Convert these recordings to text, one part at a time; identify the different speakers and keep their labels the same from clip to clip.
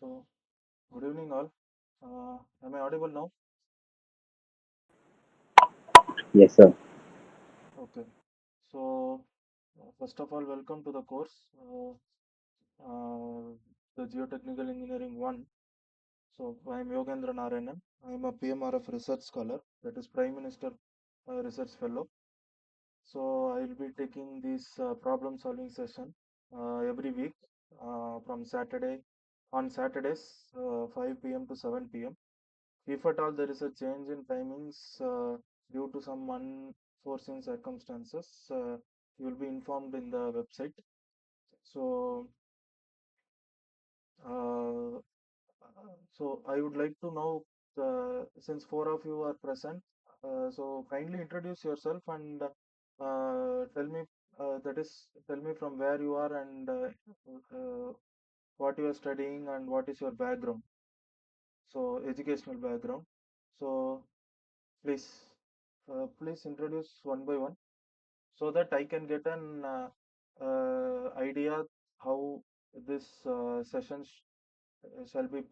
Speaker 1: So, good evening, all. Am I audible now?
Speaker 2: Yes, sir.
Speaker 1: Okay. So, first of all, welcome to the course, the Geotechnical Engineering 1. So, I am Yogendra Narayanan. I am a PMRF Research Scholar, that is Prime Minister Research Fellow. So, I will be taking this problem solving session every week from Saturdays, 5 p.m. to 7 p.m. If at all there is a change in timings due to some unforeseen circumstances, you will be informed in the website. So, uh, so I would like to know, since four of you are present, so kindly introduce yourself and tell me tell me from where you are and what you are studying and what is your background. So educational background. So please, please introduce one by one so that I can get an idea how this session shall be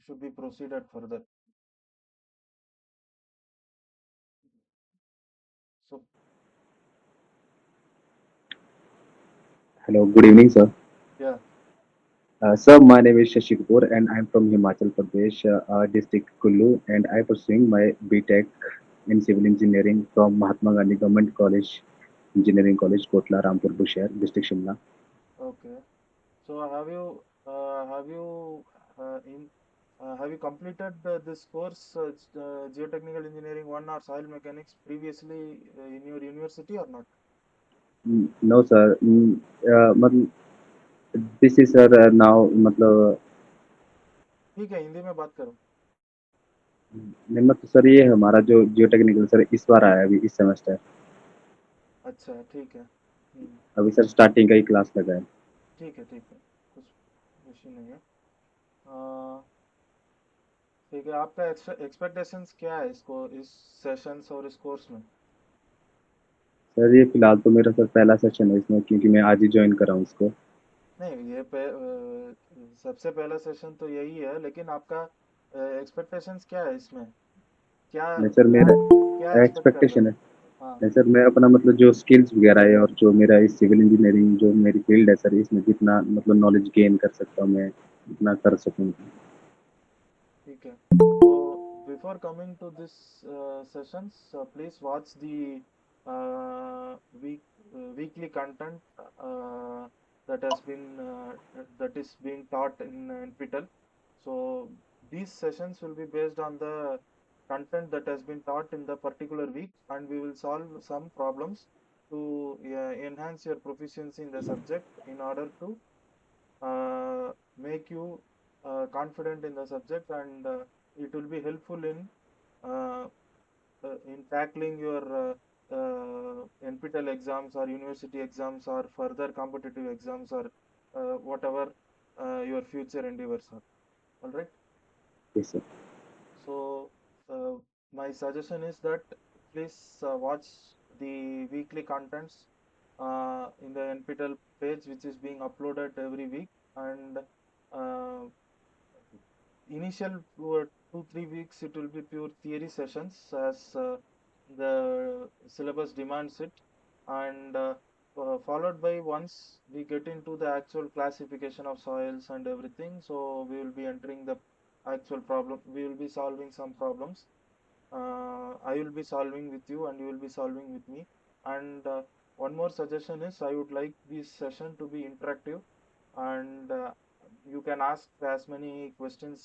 Speaker 1: should be proceeded further. So
Speaker 2: Hello, good evening, sir.
Speaker 1: yeah,
Speaker 2: Sir, my name is Shashi Kapoor and I'm from Himachal Pradesh, district Kullu, and I'm pursuing my BTech in Civil Engineering from Mahatma Gandhi Government College, Engineering College, Kotla, Rampur, Bushehr, district Shimla.
Speaker 1: okay. So have you completed this course, geotechnical engineering one or soil mechanics previously in your university or not?
Speaker 2: No, sir. मतलब this is sir now मतलब
Speaker 1: ठीक है, हिंदी में बात करो.
Speaker 2: नहीं, मतलब sir ये हमारा जो जियो टेक्निकल सर इस बार आया है अभी इस सेमेस्टर.
Speaker 1: अच्छा, ठीक है.
Speaker 2: अभी सर स्टार्टिंग का ही क्लास लगा है.
Speaker 1: ठीक है, ठीक है. कुछ इश्यू नहीं है. अ, ठीक है, आपका एक्सपेक्टेशंस क्या है इसको इस सेशंस और इस कोर्स में?
Speaker 2: सर ये फिलहाल तो मेरा सर पहला सेशन है इसमें क्योंकि मैं आज ही ज्वाइन कर रहा हूँ इसको.
Speaker 1: नहीं, सबसे पहला सेशन तो यही है, लेकिन आपका एक्सपेक्टेशंस क्या है इसमें? क्या
Speaker 2: नहीं सर
Speaker 1: क्या
Speaker 2: मेरा
Speaker 1: क्या एक्सपेक्ट कर रहे
Speaker 2: एक्सपेक्टेशन
Speaker 1: हो?
Speaker 2: है.
Speaker 1: हाँ,
Speaker 2: नहीं सर मैं अपना मतलब जो स्किल्स वगैरह है और जो मेरा इस सिविल इंजीनियरिंग जो मेरी फील्ड है सर इसमें जितना मतलब नॉलेज गेन कर सकता हूँ मैं उतना कर सकूँ.
Speaker 1: ठीक है. So before coming to this sessions, please watch the uh, week weekly content that has been that is being taught in NPTEL. So these sessions will be based on the content that has been taught in the particular week, and we will solve some problems to enhance your proficiency in the subject in order to make you confident in the subject, and it will be helpful uh, in tackling your NPTEL exams or university exams or further competitive exams or whatever your future endeavors are. All right.
Speaker 2: Yes sir.
Speaker 1: So my suggestion is that please watch the weekly contents in the NPTEL page, which is being uploaded every week, and uh, initial 2 3 weeks it will be pure theory sessions as the syllabus demands it, and followed by once we get into the actual classification of soils and everything, so we will be entering the actual problem. We will be solving some problems. I will be solving with you and you will be solving with me. And one more suggestion is I would like this session to be interactive, and you can ask as many questions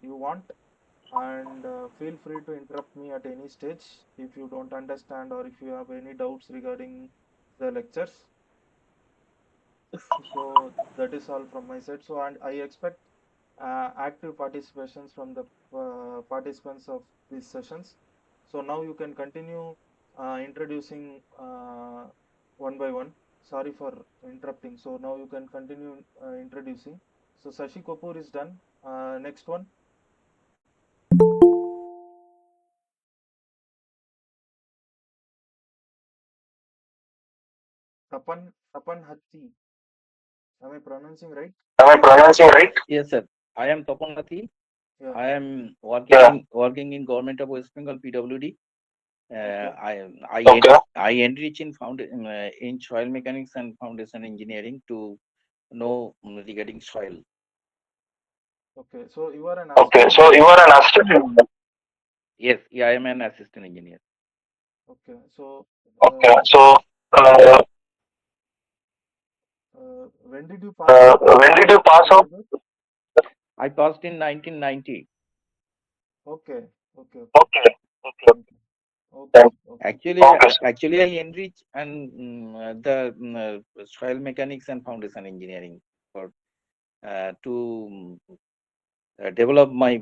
Speaker 1: you want, and feel free to interrupt me at any stage if you don't understand or if you have any doubts regarding the lectures. So that is all from my side. So, and I expect active participations from the participants of these sessions. So now you can continue introducing one by one. Sorry for interrupting. So now you can continue introducing. So Sashi Kapoor is done. Next one, Tapan Hatti. Am I pronouncing right?
Speaker 3: Am I pronouncing right? Yes, sir. I am Taponathi.
Speaker 1: Yeah.
Speaker 3: I am working in Government of West Bengal PWD.
Speaker 1: Okay.
Speaker 3: I enrich in in soil mechanics and foundation engineering to know regarding soil.
Speaker 1: Okay. So you are an
Speaker 3: Okay,
Speaker 1: assistant
Speaker 3: so you
Speaker 1: engineer.
Speaker 3: are an assistant engineer. Yes, yeah, I am an assistant engineer.
Speaker 1: Okay. So
Speaker 3: Okay,
Speaker 1: uh,
Speaker 3: so uh,
Speaker 1: when did you pass out
Speaker 3: when did you pass out?
Speaker 1: altogether?
Speaker 3: I passed in 1990.
Speaker 1: Okay. Okay. Okay.
Speaker 3: Okay, okay.
Speaker 1: Thank you. Okay. Okay.
Speaker 3: Actually, I enrich and the soil mechanics and foundation engineering for to develop my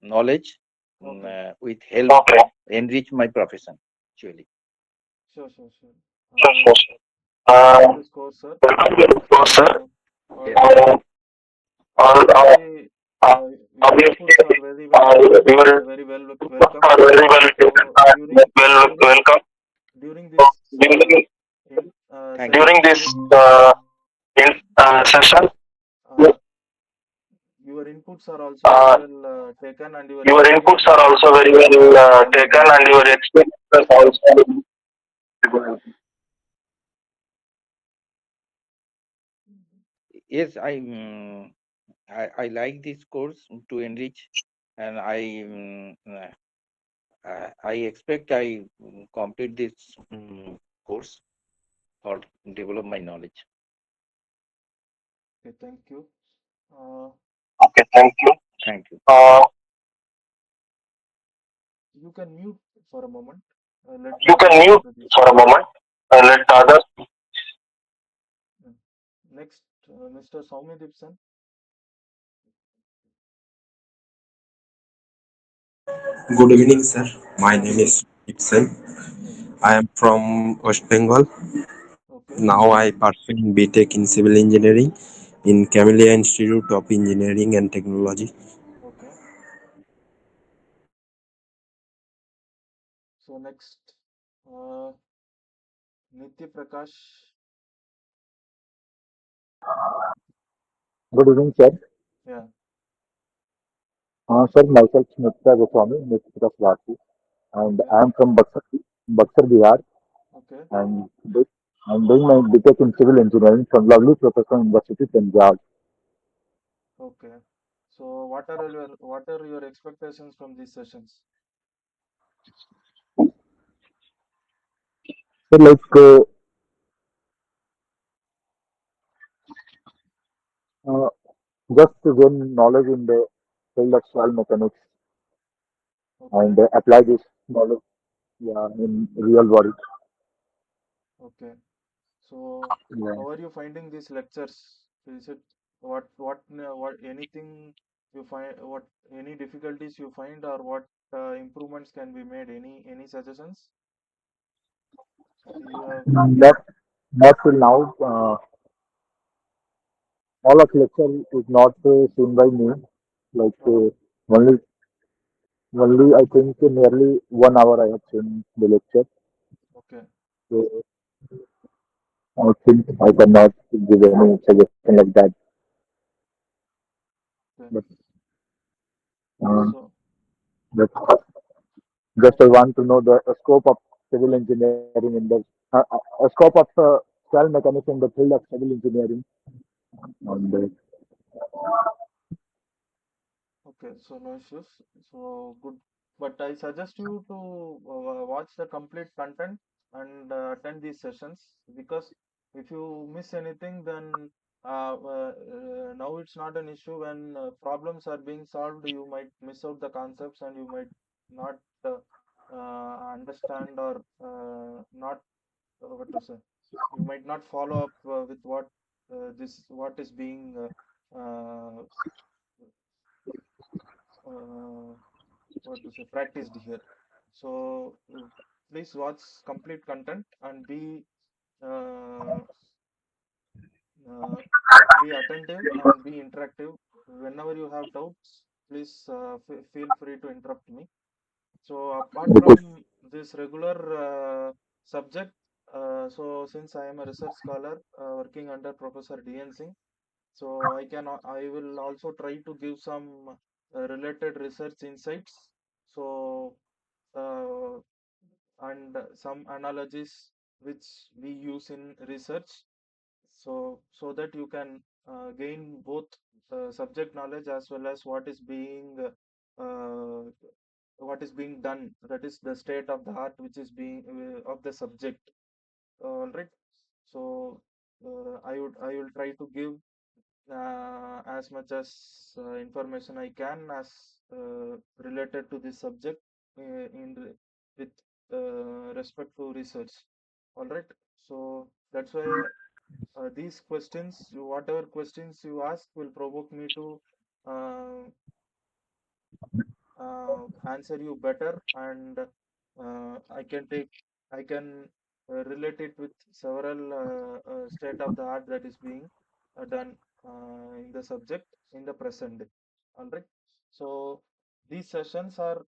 Speaker 3: knowledge
Speaker 1: Okay.
Speaker 3: with help enrich my profession. Actually,
Speaker 1: Sure. Sure. Sure.
Speaker 3: sure, sure.
Speaker 1: Welcome to
Speaker 3: Uh,
Speaker 1: this course, sir.
Speaker 3: welcome to the course, sir.
Speaker 1: Uh,
Speaker 3: Yes.
Speaker 1: all, Obviously,
Speaker 3: Uh,
Speaker 1: your
Speaker 3: obviously,
Speaker 1: inputs are very well taken
Speaker 3: your
Speaker 1: and very well welcome.
Speaker 3: are very well taken
Speaker 1: So
Speaker 3: and welcome.
Speaker 1: during this
Speaker 3: During Thank you.
Speaker 1: session,
Speaker 3: During this session,
Speaker 1: uh, your inputs are also very
Speaker 3: uh,
Speaker 1: well taken and your
Speaker 3: your inputs
Speaker 1: experiences
Speaker 3: are
Speaker 1: are
Speaker 3: also
Speaker 1: also
Speaker 3: very
Speaker 1: very
Speaker 3: well taken
Speaker 1: valuable.
Speaker 3: and your experiences also very. Yes, I like this course to enrich, and I expect I complete this course or develop my knowledge.
Speaker 1: Okay, thank you. Uh,
Speaker 3: Okay, thank you. Thank you.
Speaker 1: you can mute for a moment. Let
Speaker 3: You
Speaker 1: others
Speaker 3: can mute
Speaker 1: introduce.
Speaker 3: for a moment. Let others.
Speaker 1: Yeah. Next, Mr. Soumya Dipson.
Speaker 4: Good evening, sir. My
Speaker 1: Yeah.
Speaker 4: name is Ibsen.
Speaker 1: Yes.
Speaker 4: I am from West Bengal.
Speaker 1: Okay.
Speaker 4: Now I pursuing BTech in Civil Engineering in Camellia Institute of Engineering and Technology.
Speaker 1: Okay. So next, uh, Nitya Prakash.
Speaker 5: Good evening, sir.
Speaker 1: Yeah.
Speaker 5: Sir, myself Smita Goswami, Mitra Swati, and
Speaker 1: Okay.
Speaker 5: I am from Buxar, Bihar,
Speaker 1: Okay.
Speaker 5: and I'm doing my BTech in Civil Engineering from Lovely Professional University, Punjab.
Speaker 1: Okay. So what are your expectations from these sessions?
Speaker 5: So, uh, just to gain knowledge in the field of soil mechanics
Speaker 1: Okay.
Speaker 5: and apply this knowledge, yeah, in real world.
Speaker 1: Okay. So
Speaker 5: Yeah.
Speaker 1: how are you finding these lectures? Is it what anything you find what any difficulties you find or what improvements can be made? Any suggestions you have?
Speaker 5: Not, not till now. All of lecture is not seen by me. Like
Speaker 1: Okay.
Speaker 5: only Only I think nearly 1 hour I have seen the lecture.
Speaker 1: Okay.
Speaker 5: So I think I cannot give any suggestion like that.
Speaker 1: Okay.
Speaker 5: But uh,
Speaker 1: So
Speaker 5: just, just I want to know the scope of civil engineering in the scope of cell mechanics in the field of civil engineering. And
Speaker 1: okay, so no issues. So good. But I suggest you to watch the complete content and attend these sessions because if you miss anything, then now it's not an issue when problems are being solved. You might miss out the concepts and you might not understand or not what to say. You might not follow up with what is being uh, what to say practiced here. So please watch complete content and uh, uh, be attentive and be interactive. Whenever you have doubts, please feel free to interrupt me. So apart
Speaker 5: okay,
Speaker 1: from this regular subject, so since I am a research scholar working under Professor D.N. Singh, So I will also try to give some related research insights. So uh, and some analogies which we use in research. So that you can gain both subject knowledge as well as uh, what is being done. That is the state of the art which is being of the subject. All right. So I will try to give as much as information I can as related to this subject with respect to research. All right. So that's why these questions, whatever questions you ask, will provoke me to uh, answer you better, and I can relate it with several state of the art that is being done in the subject in the present day. All right. So these sessions are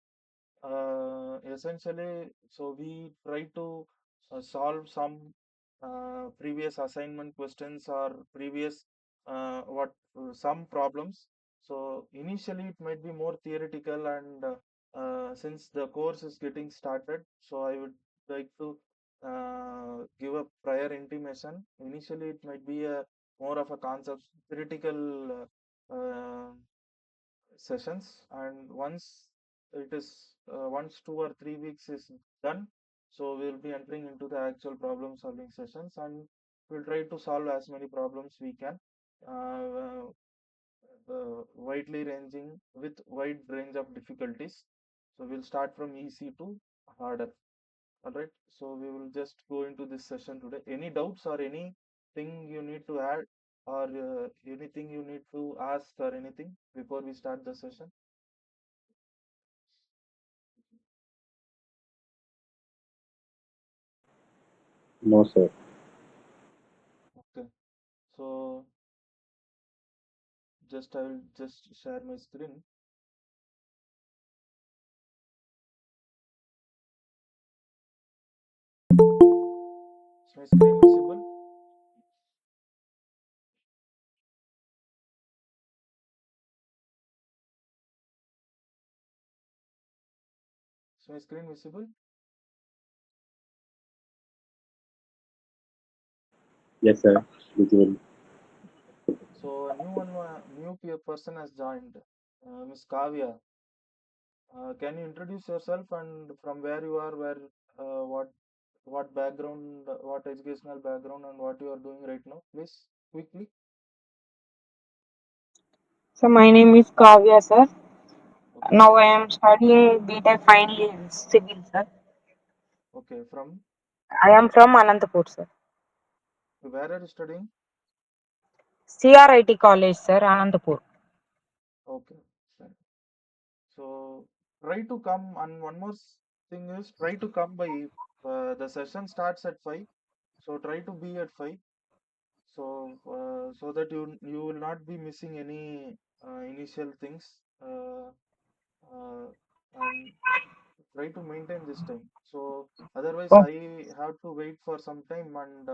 Speaker 1: essentially, so we try to solve some previous assignment questions or previous what some problems. So initially it might be more theoretical, and since the course is getting started, so I would like to give a prior intimation. Initially it might be a more of a concept theoretical sessions, and once 2 or 3 weeks is done, so we'll be entering into the actual problem solving sessions, and we'll try to solve as many problems we can, uh, widely ranging with wide range of difficulties. So we'll start from easy to harder. All right. So we will just go into this session today. Any doubts or anything you need to add, or anything you need to ask, or anything before we start the session?
Speaker 2: No, sir.
Speaker 1: Okay. So I will just share my screen. Is my screen visible? Is my screen visible?
Speaker 2: Yes, sir. Visual.
Speaker 1: So a new person has joined, Miss Kavya. Can you introduce yourself and from where you are, where what background, what educational background, and what you are doing right now, please quickly.
Speaker 6: So my name is Kavya, sir.
Speaker 1: Okay.
Speaker 6: Now I am studying BTech final year civil, sir.
Speaker 1: Okay. From
Speaker 6: I am from Anantapur, sir.
Speaker 1: where are you studying?
Speaker 6: CRIT college, sir, Anantapur.
Speaker 1: Okay. Fine. So try to come, and one more thing is try to come by the session starts at 5. So try to be at 5. So that you will not be missing any initial things, uh, and try to maintain this time. So otherwise,
Speaker 6: Oh,
Speaker 1: I have to wait for some time, and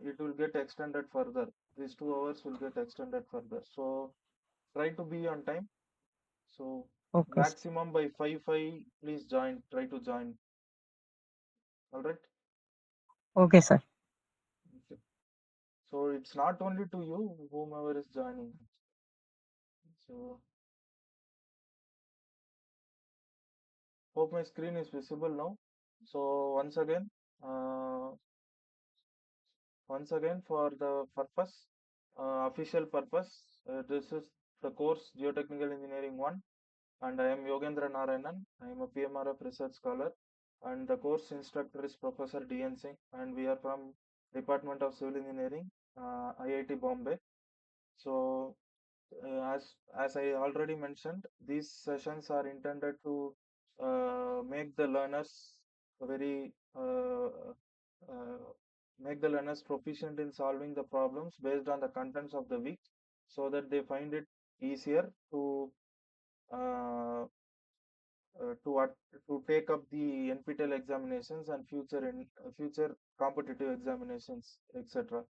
Speaker 1: it will get extended further. These 2 hours will get extended further. So try to be on time. So
Speaker 6: okay, sir.
Speaker 1: maximum by 5, please join. Try to join. All right.
Speaker 6: Okay, sir.
Speaker 1: Okay. So it's not only to you, whomever is joining. So hope my screen is visible now. So uh, once again for the purpose, official purpose, this is the course Geotechnical Engineering 1, and I am Yogendra Narayanan. I am a PMRF research scholar, and the course instructor is Professor DN Singh, and we are from Department of Civil Engineering, IIT Bombay. So as I already mentioned, these sessions are intended to make the learners very uh, make the learners proficient in solving the problems based on the contents of the week, so that they find it easier uh, uh, to at, to take up the NPTEL examinations and future competitive examinations, etc.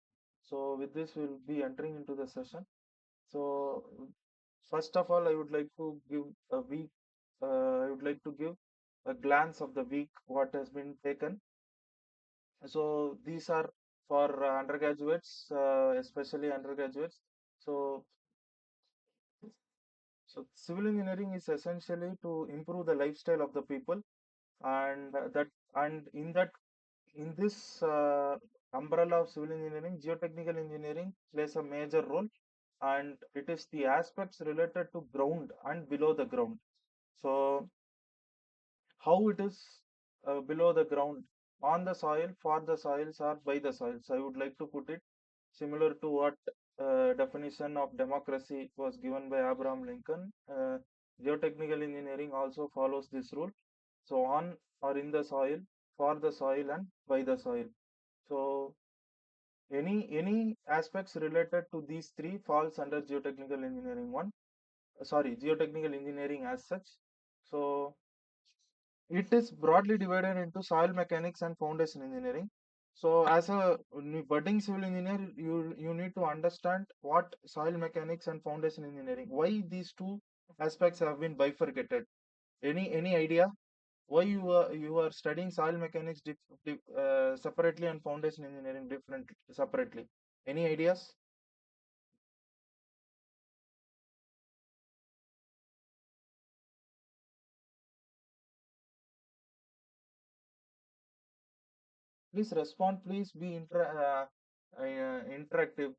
Speaker 1: So with this, we'll be entering into the session. So first of all, I would like to give a week. I would like to give a glance of the week what has been taken. So these are for undergraduates, especially undergraduates. So so civil engineering is essentially to improve the lifestyle of the people, and in this umbrella of civil engineering, geotechnical engineering plays a major role, and it is the aspects related to ground and below the ground. So how it is below the ground, on the soil, for the soils, or by the soils. I would like to put it similar to what definition of democracy was given by Abraham Lincoln. Geotechnical engineering also follows this rule. So on or in the soil, for the soil, and by the soil. So any aspects related to these three falls under geotechnical engineering one. Sorry, geotechnical engineering as such. So it is broadly divided into soil mechanics and foundation engineering. So, as a budding civil engineer, you need to understand what soil mechanics and foundation engineering. Why these two aspects have been bifurcated? Any idea why you are studying soil mechanics separately and foundation engineering different separately? Any ideas? Please respond. Please be interactive.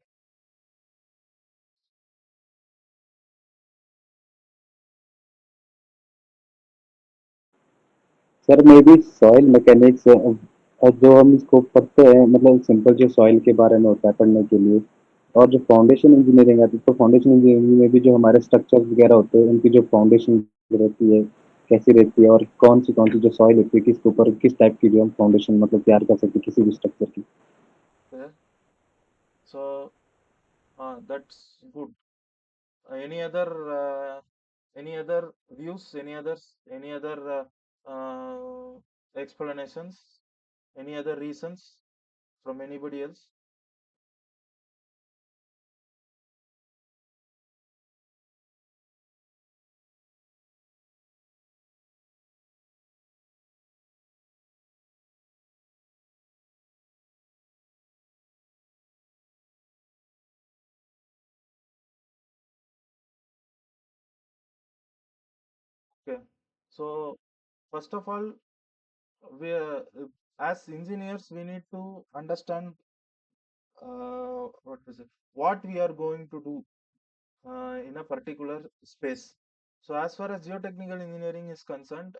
Speaker 2: Sir may be soil mechanics और जो हम इसको पढ़ते हैं मतलब simple जो soil के बारे में होता है पढ़ने के लिए और जो फाउंडेशन इंजीनियरिंग आती है तो फाउंडेशन इंजीनियरिंग में भी जो हमारे स्ट्रक्चर्स वगैरह होते हैं उनकी जो फाउंडेशन रहती है कैसी रहती है और कौन सी जो सॉइल होती है किसके ऊपर किस टाइप की जो हम फाउंडेशन मतलब तैयार कर सकते हैं किसी भी स्ट्रक्चर की।
Speaker 1: Okay. So that's good. Any other views? Any other explanations? Any other reasons from anybody else? Okay. So first of all, we as engineers we need to understand what is it? What we are going to do in a particular space. So as far as geotechnical engineering is concerned,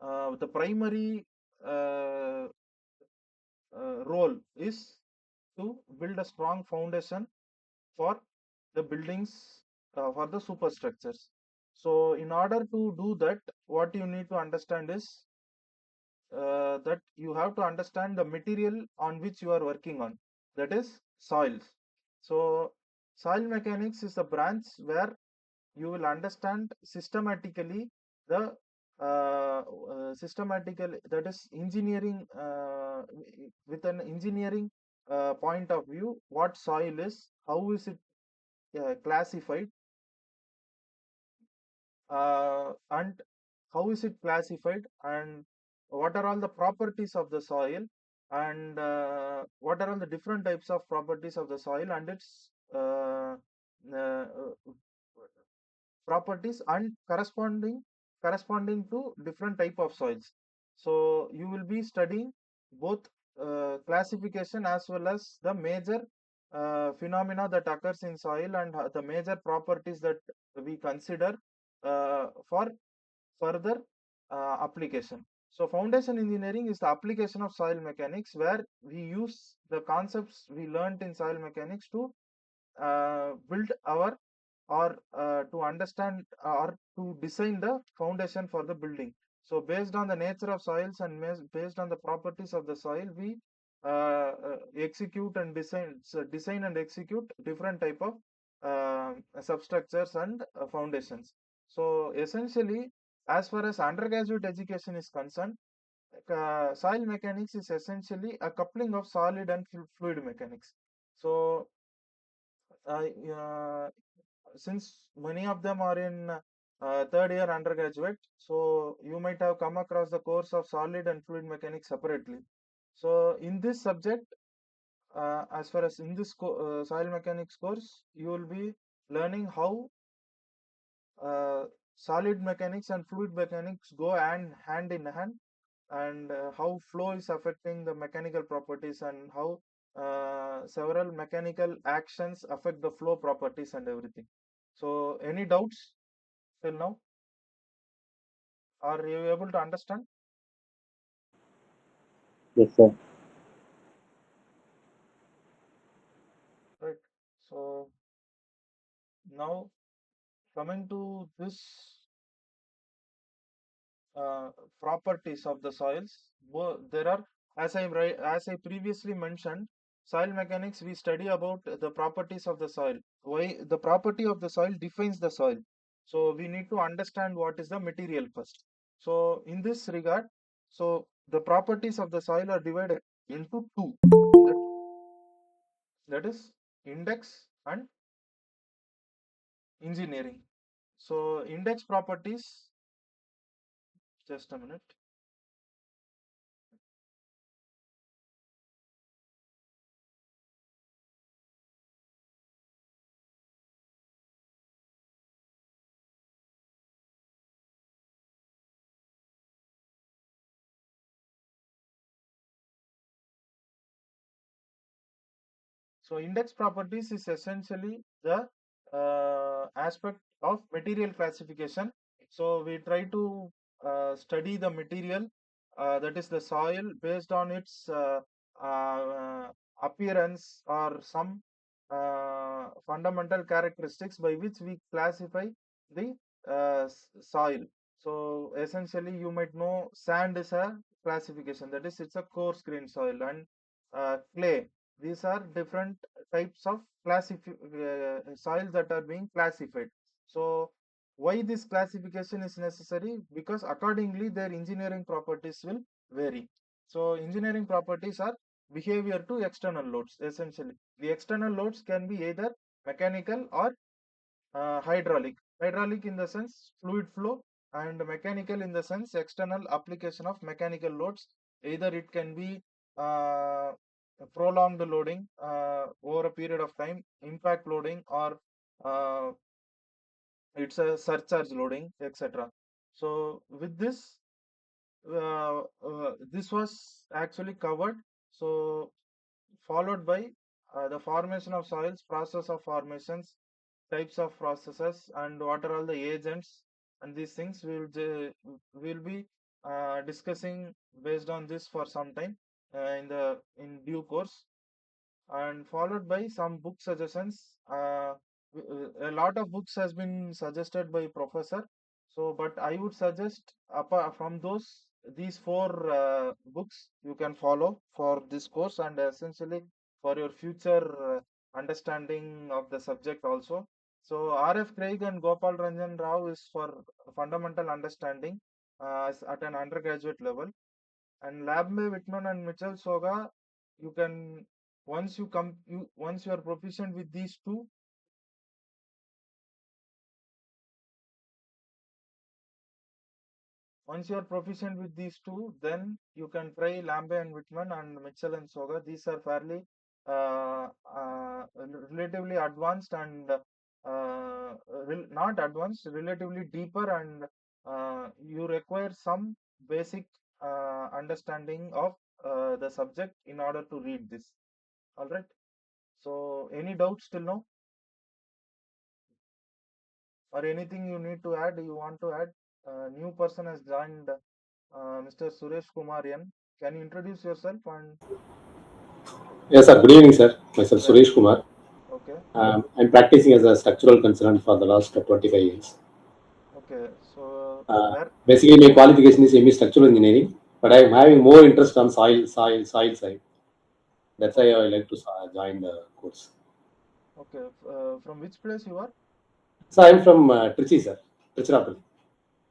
Speaker 1: the primary uh, role is to build a strong foundation for the buildings, for the superstructures. So in order to do that, what you need to understand is that you have to understand the material on which you are working on, that is soils. So soil mechanics is a branch where you will understand systematically the systematical, that is engineering, with an engineering point of view, what soil is, how is it classified, and how is it classified, and what are all the properties of the soil, and what are all the different types of properties of the soil and its uh, properties and corresponding to different type of soils. So you will be studying both classification as well as the major phenomena that occurs in soil, and the major properties that we consider for further application. So foundation engineering is the application of soil mechanics, where we use the concepts we learned in soil mechanics to build our, or to understand or to design the foundation for the building. So based on the nature of soils and based on the properties of the soil, we execute and design and execute different type of substructures and foundations. So essentially, as far as undergraduate education is concerned, soil mechanics is essentially a coupling of solid and fluid mechanics. So since many of them are in third year undergraduate, so you might have come across the course of solid and fluid mechanics separately. So in this subject, as far as in this soil mechanics course, you will be learning how uh, solid mechanics and fluid mechanics go hand in hand, and how flow is affecting the mechanical properties, and how several mechanical actions affect the flow properties and everything. So any doubts till now? Are you able to understand?
Speaker 2: Yes, sir.
Speaker 1: Right. So now coming to this uh, properties of the soils, there are, as I previously mentioned, soil mechanics, we study about the properties of the soil. Why the property of the soil defines the soil. So we need to understand what is the material first. So in this regard, so the properties of the soil are divided into two. That, that is index and engineering. So index properties, just a minute. So index properties is essentially the aspect of material classification. So we try to study the material, that is the soil, based on its appearance or some fundamental characteristics by which we classify the soil. So essentially, you might know sand is a classification, that is, it's a coarse grained soil, and clay. These are different types of soils that are being classified. So why this classification is necessary? Because accordingly their engineering properties will vary. So engineering properties are behavior to external loads. Essentially, the external loads can be either mechanical or hydraulic. Hydraulic in the sense fluid flow, and mechanical in the sense external application of mechanical loads. Either it can be uh, prolonged loading over a period of time, impact loading, or uh, it's a surcharge loading, etc. So with this, this was actually covered. So followed by the formation of soils, process of formations, types of processes, and what are all the agents, and these things we will be discussing based on this for some time in due course, and followed by some book suggestions. A lot of books has been suggested by professor. So, but I would suggest apart from those, these four books you can follow for this course, and essentially for your future understanding of the subject also. So, R.F. Craig and Gopal Ranjan Rao is for fundamental understanding at an undergraduate level, and Labme, Whitman, and Mitchell Soga, you can, once you are proficient with these two, then you can try Lambe and Whitman and Mitchell and Soga. These are fairly relatively advanced, and not advanced, relatively deeper, and you require some basic understanding of the subject in order to read this. All right. So, any doubts till now, or anything you need to add? You want to add? New person has joined, Mr. Suresh Kumarian. Can you introduce yourself? And
Speaker 7: Yes, sir. Good evening, sir. Myself
Speaker 1: yeah,
Speaker 7: Suresh Kumar.
Speaker 1: okay,
Speaker 7: I'm practicing as a structural consultant for the last 25 years.
Speaker 1: okay. So
Speaker 7: Uh,
Speaker 1: where?
Speaker 7: Basically, my qualification is ME Structural Engineering, but I'm having more interest on soil side. That's why I
Speaker 1: Okay,
Speaker 7: like to join the course.
Speaker 1: okay. From which place you are?
Speaker 7: So I'm from Trichy, sir. Tiruchirappalli.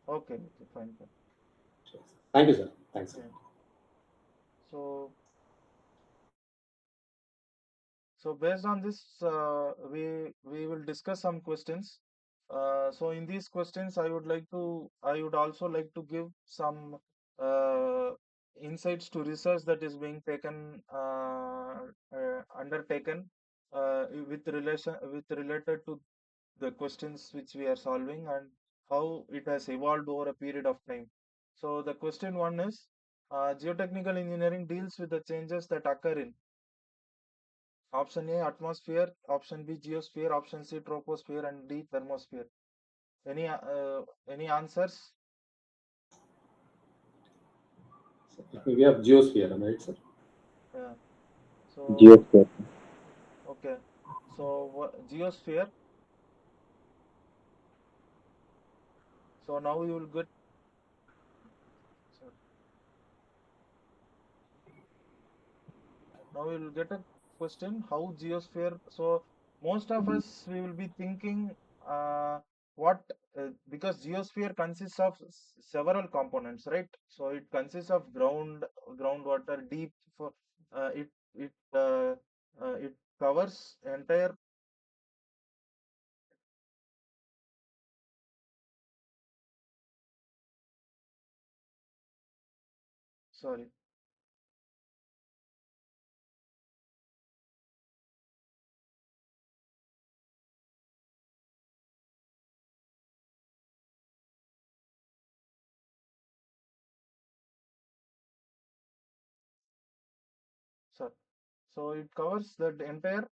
Speaker 1: Okay, okay, fine, fine.
Speaker 7: Thank you, sir. Thanks, sir.
Speaker 1: Yeah. So So based on this, we will discuss some questions. So in these questions, I would also like to give some uh, insights to research that is being undertaken with related to the questions which we are solving and how it has evolved over a period of time. So the question one is, geotechnical engineering deals with the changes that occur in option A, atmosphere, option B, geosphere, option C, troposphere, and D, thermosphere. Any answers?
Speaker 7: We have geosphere, am I right, sir?
Speaker 1: Yeah. So
Speaker 2: Geosphere.
Speaker 1: okay. So geosphere. So now you will get. Sorry. Now we will get a question how geosphere. So most of us we will be thinking what because geosphere consists of several components, right? So it consists of groundwater, deep. For uh, it it uh, it covers entire. Sorry. Sorry. So it covers the entire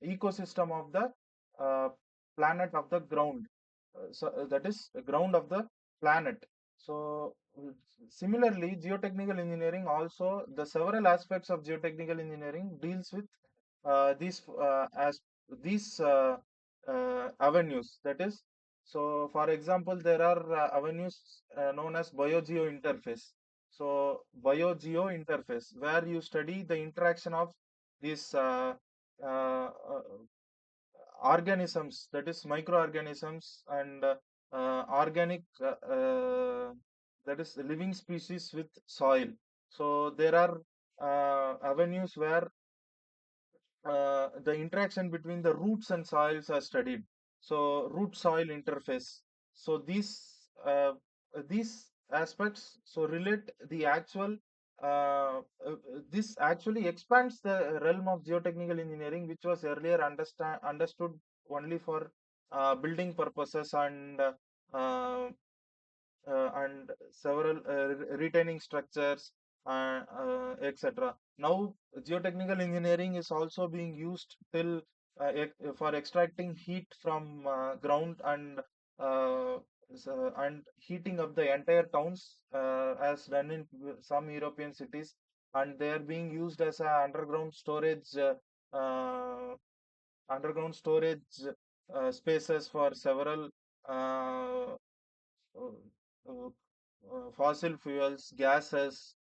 Speaker 1: ecosystem of the uh, planet of the ground. That is the ground of the planet. So similarly, geotechnical engineering also the several aspects of geotechnical engineering deals with as these avenues. That is, so for example, there are avenues known as biogeo interface. So biogeo interface, where you study the interaction of these organisms, that is microorganisms and organic that is living species with soil. So there are avenues where the interaction between the roots and soils are studied. So root soil interface. So these aspects so relate the actual this actually expands the realm of geotechnical engineering, which was earlier understood only for building purposes and several retaining structures, etc. Now, geotechnical engineering is also being used for extracting heat from ground uh, and heating up the entire towns, as done in some European cities, and they are being used as a uh, underground storage spaces for several uh, uh, uh, fossil fuels, gases,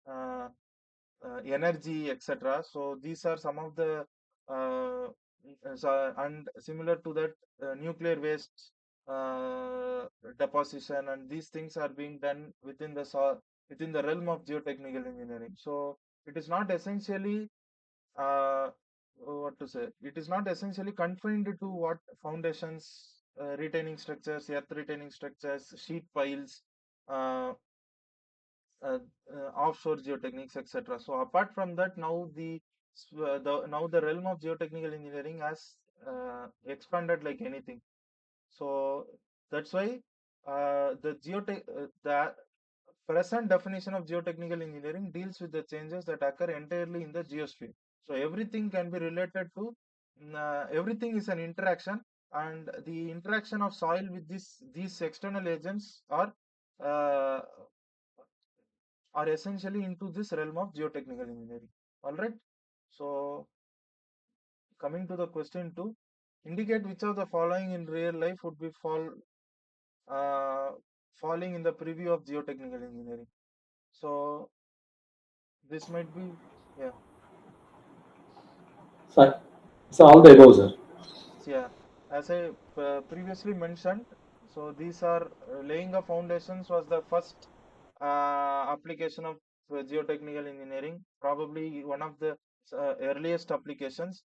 Speaker 1: energy, etc. So these are some of the and similar to that, nuclear waste deposition, and these things are being done within the realm of geotechnical engineering. So it is not essentially what to say. It is not essentially confined to what foundations, retaining structures, earth retaining structures, sheet piles, uh, uh, offshore geotechniques, etc. So apart from that, now the realm of geotechnical engineering has expanded like anything. So that's why the present definition of geotechnical engineering deals with the changes that occur entirely in the geosphere. So everything can be related to everything is an interaction, and the interaction of soil with these external agents uh, are essentially into this realm of geotechnical engineering. All right. So coming to the question two, indicate which of the following in real life would be uh, falling in the preview of geotechnical engineering. So this might be, yeah.
Speaker 7: So, so all the above, sir.
Speaker 1: So, yeah, as I previously mentioned, so these are laying of foundations was the first application of geotechnical engineering. Probably one of the earliest applications.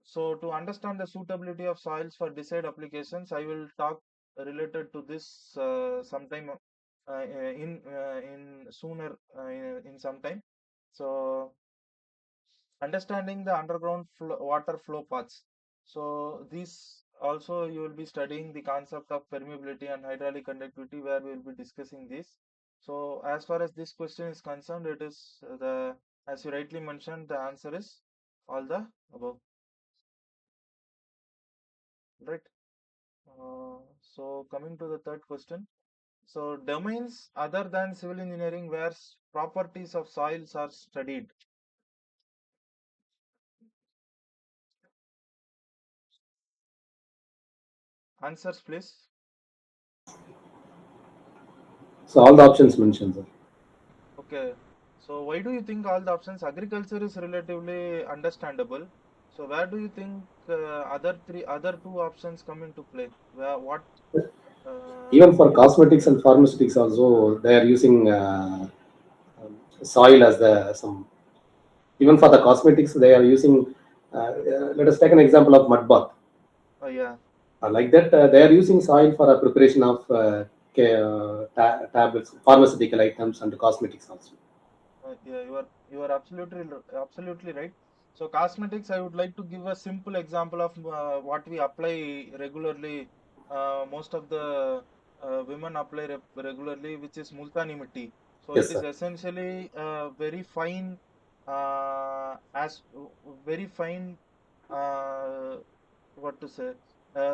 Speaker 1: So to understand the suitability of soils for desired applications, I will talk related to this sometime in sooner in some time. So understanding the underground water flow paths. So these also you will be studying the concept of permeability and hydraulic conductivity, where we will be discussing this. So as far as this question is concerned, it is the, as you rightly mentioned, the answer is all the above, right? So coming to the third question. So domains other than civil engineering where properties of soils are studied. Answers, please.
Speaker 7: So all the options mentioned, sir.
Speaker 1: Okay. So why do you think all the options? Agriculture is relatively understandable. So where do you think other two options come into play? Where what?
Speaker 7: Even for cosmetics and pharmaceutics also, they are using soil as the some. Even for the cosmetics, they are using. Let us take an example of mud bath.
Speaker 1: Yeah.
Speaker 7: Like that, they are using soil for a preparation of tablets, pharmaceutical items, and cosmetics also.
Speaker 1: Yeah, you are absolutely right. So cosmetics, I would like to give a simple example of what we apply regularly. Most of the women apply regularly, which is multani mitti. So it
Speaker 7: Yes,
Speaker 1: is
Speaker 7: sir.
Speaker 1: essentially very fine, as very fine. What to say?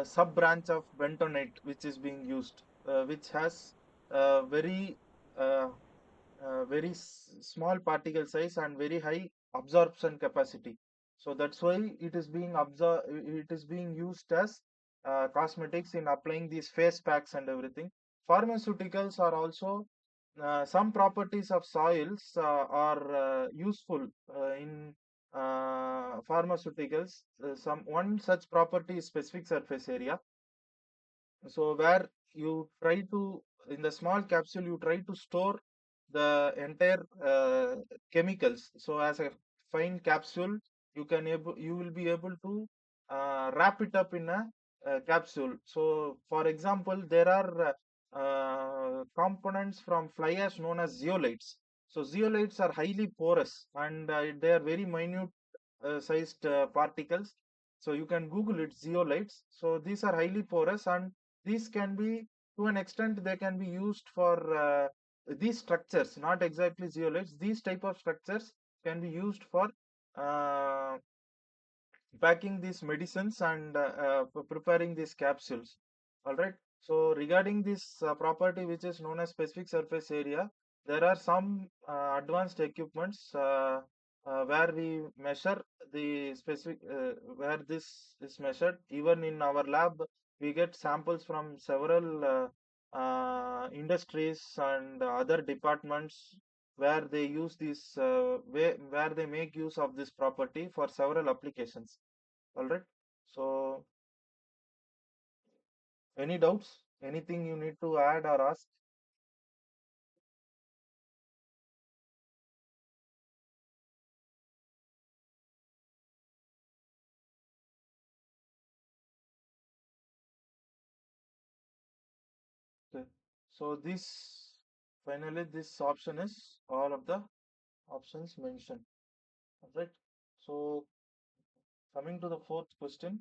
Speaker 1: Sub branch of bentonite, which is being used, which has very uh, small particle size and very high absorption capacity. So that's why it is being used as cosmetics in applying these face packs and everything. Pharmaceuticals are also some properties of soils are useful in pharmaceuticals. Some one such property is specific surface area. So where you try to, in the small capsule, you try to store the entire chemicals. So as a fine capsule, you will be able to wrap it up in a capsule. So for example, there are components from fly ash known as zeolites. So zeolites are highly porous, and they are very minute sized particles. So you can Google it, zeolites. So these are highly porous, and these can be, to an extent, they can be used for these structures, not exactly zeolites. These type of structures can be used for uh, packing these medicines and for preparing these capsules. All right. So regarding this property, which is known as specific surface area, there are some advanced equipments where we measure the specific where this is measured. Even in our lab, we get samples from several industries and other departments where they use this where they make use of this property for several applications. All right. So, any doubts? Anything you need to add or ask? Okay. So this finally this option is all of the options mentioned. All right. So coming to the fourth question,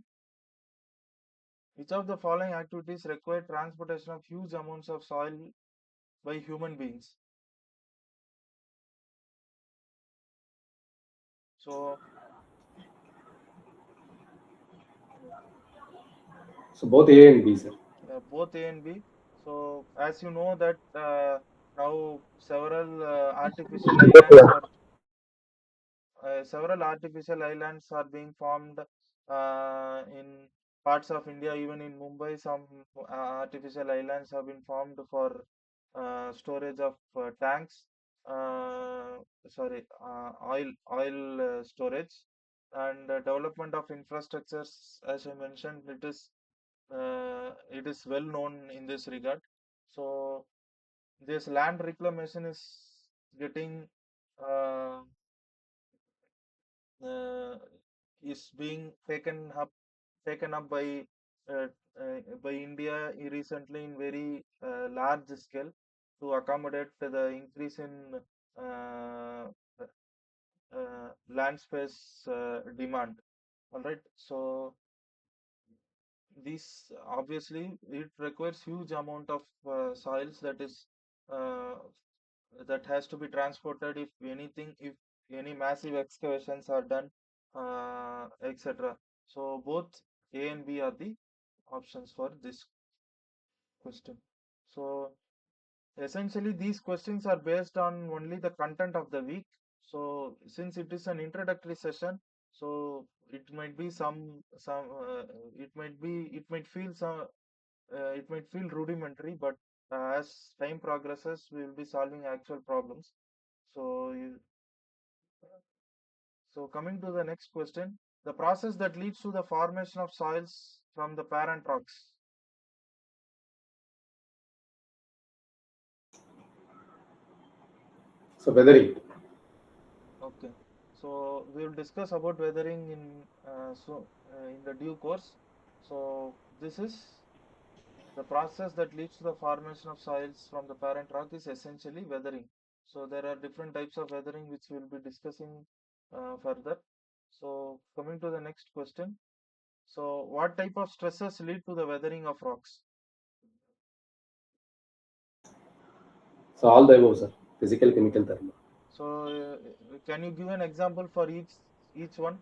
Speaker 1: which of the following activities require transportation of huge amounts of soil by human beings? So
Speaker 7: So both A and B, sir.
Speaker 1: both A and B. So as you know that now several artificial islands are being formed in parts of India, even in Mumbai. Some artificial islands have been formed for storage of tanks. Sorry, oil storage and development of infrastructures. As I mentioned, it is well known in this regard. So this land reclamation is getting uh, uh, is being taken up uh, by India recently in very large scale to accommodate the increase in uh, land space demand. All right, so this obviously it requires huge amount of soils uh, that has to be transported if anything, if any massive excavations are done, etc. So both A and B are the options for this question. So essentially these questions are based on only the content of the week. So since it is an introductory session, so it might be it might feel it might feel rudimentary, but as time progresses, we will be solving actual problems. So, coming to the next question, the process that leads to the formation of soils from the parent rocks.
Speaker 7: So weathering.
Speaker 1: Okay, so we will discuss about weathering in the due course. So this is the process that leads to the formation of soils from the parent rock is essentially weathering. So there are different types of weathering which we will be discussing further. So coming to the next question. So what type of stresses lead to the weathering of rocks?
Speaker 7: So all the above, sir. Physical, chemical, thermal.
Speaker 1: So can you give an example for each one?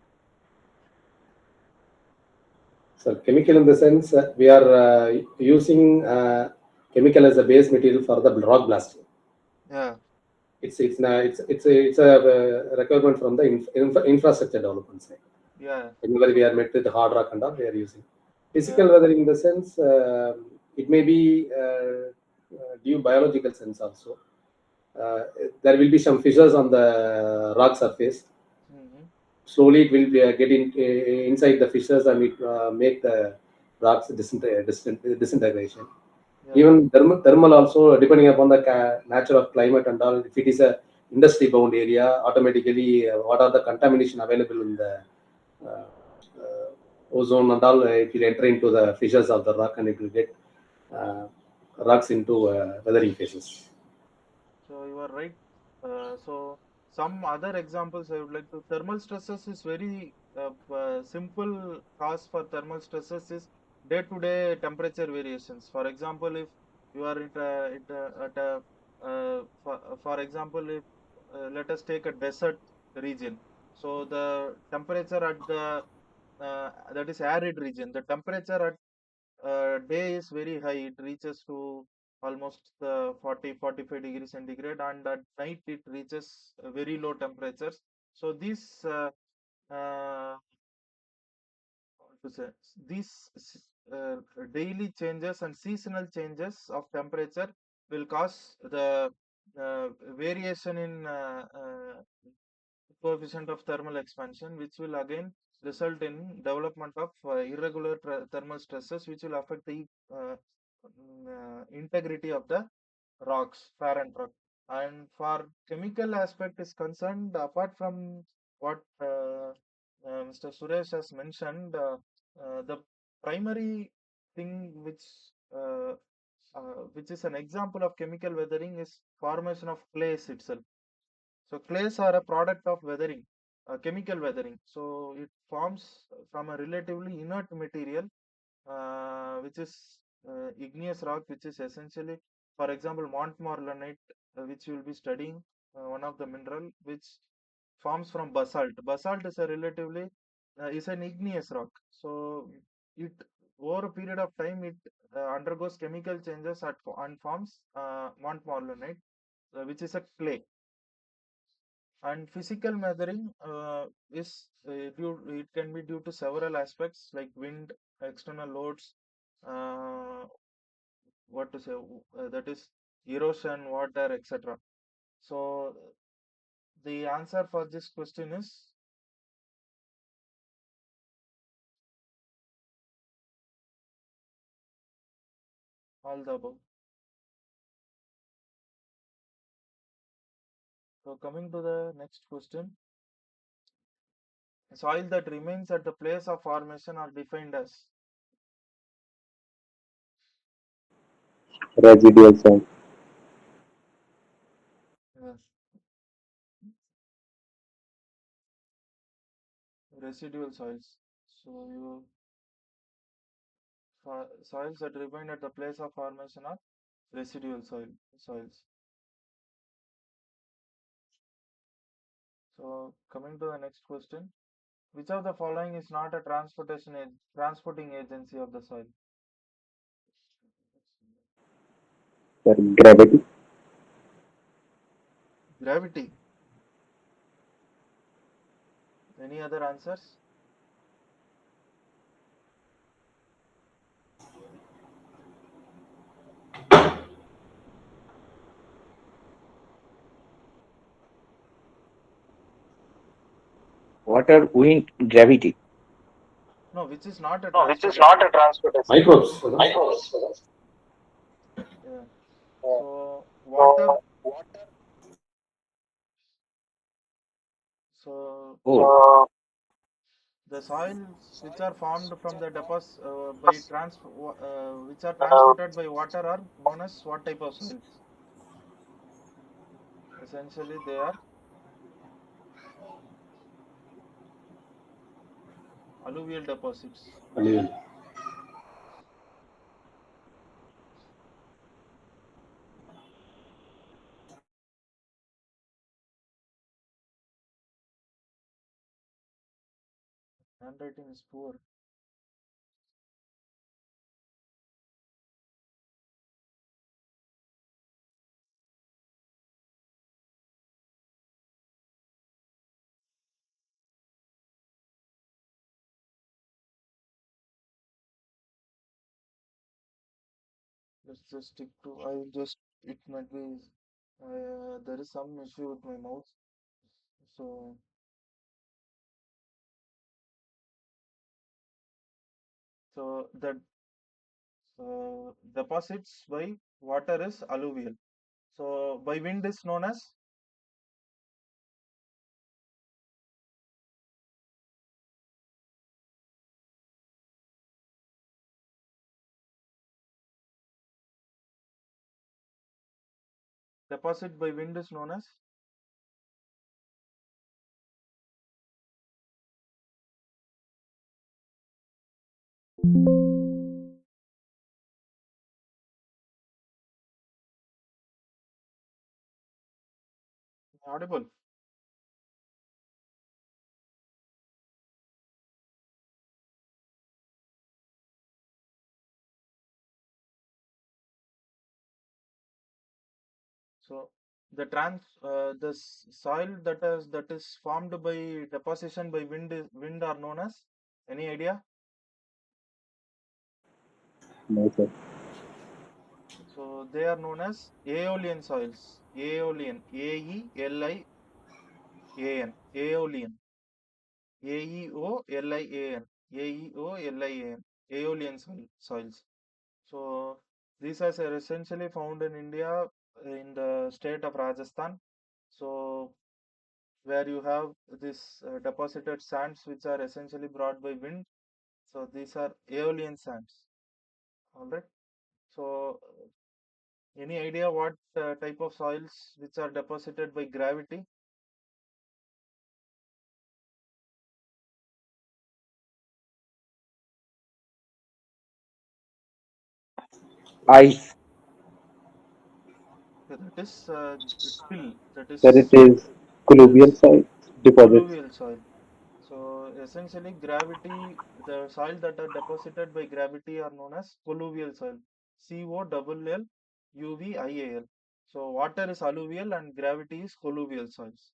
Speaker 7: So chemical in the sense we are using chemical as a base material for the rock blasting.
Speaker 1: Yeah,
Speaker 7: It's a requirement from the infrastructure development side.
Speaker 1: yeah,
Speaker 7: Whenever we are met with hard rock and all, we are using
Speaker 1: yeah,
Speaker 7: physical weathering in the sense it may be due biological sense also. Uh, there will be some fissures on the rock surface.
Speaker 1: hmm,
Speaker 7: Slowly, it will be, get inside the fissures and it make the rocks disintegration.
Speaker 1: yeah,
Speaker 7: Even thermal also, depending upon the nature of climate and all, if it is a industry bound area, automatically what are the contamination available in the uh, ozone and all, it will enter into the fissures of the rock and it will get uh, rocks into weathering phases.
Speaker 1: so you are right. So some other examples I would like to. Thermal stresses is very simple cause for thermal stresses is day-to-day temperature variations. For example, if you are at a for example, if let us take a desert region. So the temperature at the that is arid region. The temperature at day is very high. It reaches to almost 40-45 degrees centigrade, and at night it reaches very low temperatures. So uh, to say, these daily changes and seasonal changes of temperature will cause the variation in coefficient of thermal expansion, which will again result in development of irregular thermal stresses, which will affect the integrity of the rocks, parent rock. And for chemical aspect is concerned, apart from what Mr. Suresh has mentioned, the primary thing uh, which is an example of chemical weathering is formation of clays itself. So clays are a product of weathering, chemical weathering. So it forms from a relatively inert material, which is igneous rock, which is essentially, for example, Montmorillonite, which you will be studying, one of the mineral which forms from basalt. Basalt is a relatively is an igneous rock. So it over a period of time it undergoes chemical changes and forms Montmorillonite, which is a clay. And physical weathering it can be due to several aspects like wind, external loads, uh, what to say, that is erosion, water, etc. So the answer for this question is all the above. So coming to the next question, soil that remains at the place of formation are defined as
Speaker 2: Residual soil.
Speaker 1: uh, residual soils. So soils that remain at the place of formation are residual soils. So coming to the next question, which of the following is not a transporting agency of the soil?
Speaker 2: Sir, gravity.
Speaker 1: Gravity. Any other answers?
Speaker 3: Water, wind, gravity.
Speaker 1: No, which is not a
Speaker 6: No, which is not
Speaker 1: transportation.
Speaker 6: a transportation.
Speaker 7: Microbes.
Speaker 6: Microbes.
Speaker 1: Yeah. So water.
Speaker 6: So water.
Speaker 1: So
Speaker 3: Oh,
Speaker 6: So
Speaker 1: the soils which are formed from the deposit which are
Speaker 6: uh,
Speaker 1: transported by water are known as what type of soils? Essentially, they are alluvial deposits.
Speaker 7: Alluvial.
Speaker 1: 118 is poor. Let's just stick to. I will just. It might be. There is some issue with my mouse. So the deposits by water is alluvial. So by wind is known as deposit by wind is known as audible. So the soil that is formed by deposition by wind are known as, any idea?
Speaker 2: No, sir.
Speaker 1: So they are known as aeolian soils. Aeolian, A-E-L-I-A-N, aeolian, A-E-O-L-I-A-N, A-E-O-L-I-A-N, aeolian soils. So these are essentially found in India in the state of Rajasthan. So where you have this deposited sands which are essentially brought by wind. So these are aeolian sands. All right. So any idea what type of soils which are deposited by gravity?
Speaker 3: ice.
Speaker 1: That is till that
Speaker 2: Sir, it
Speaker 1: is
Speaker 2: is colluvial
Speaker 1: yes,
Speaker 2: soil deposits.
Speaker 1: colluvial soil. So essentially, the soil that are deposited by gravity are known as colluvial soil. COLLUVIAL. So water is alluvial and gravity is colluvial soils.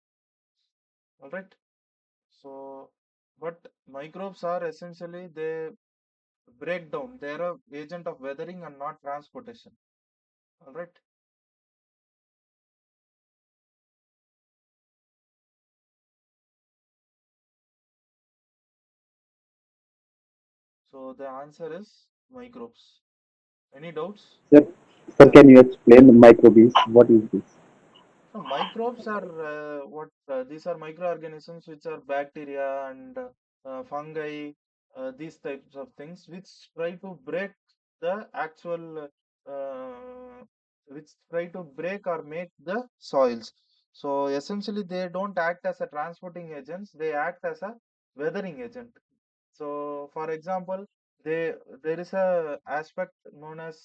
Speaker 1: All right. So, but microbes are essentially they break down. They are a agent of weathering and not transportation. All right. So the answer is microbes. Any doubts?
Speaker 2: Sir, sir,
Speaker 1: Yeah.
Speaker 2: can you explain microbes? What is this?
Speaker 1: No, microbes are what these are microorganisms which are bacteria and fungi, these types of things which try to break the actual, which try to break or make the soils. So essentially, they don't act as a transporting agents; they act as a weathering agent. So, for example, there is a aspect known as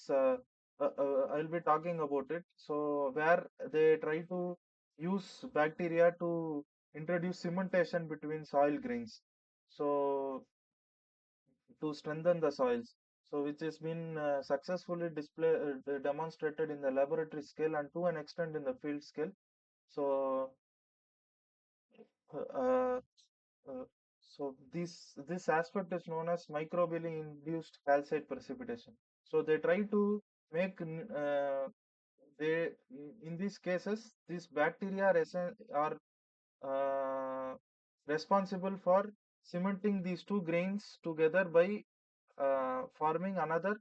Speaker 1: I'll be talking about it. So, where they try to use bacteria to introduce cementation between soil grains. So, to strengthen the soils. So, which has been successfully demonstrated in the laboratory scale and to an extent in the field scale. So, uh, Uh, so this aspect is known as microbially induced calcite precipitation. So they try to make they in these cases these bacteria are uh, responsible for cementing these two grains together by forming another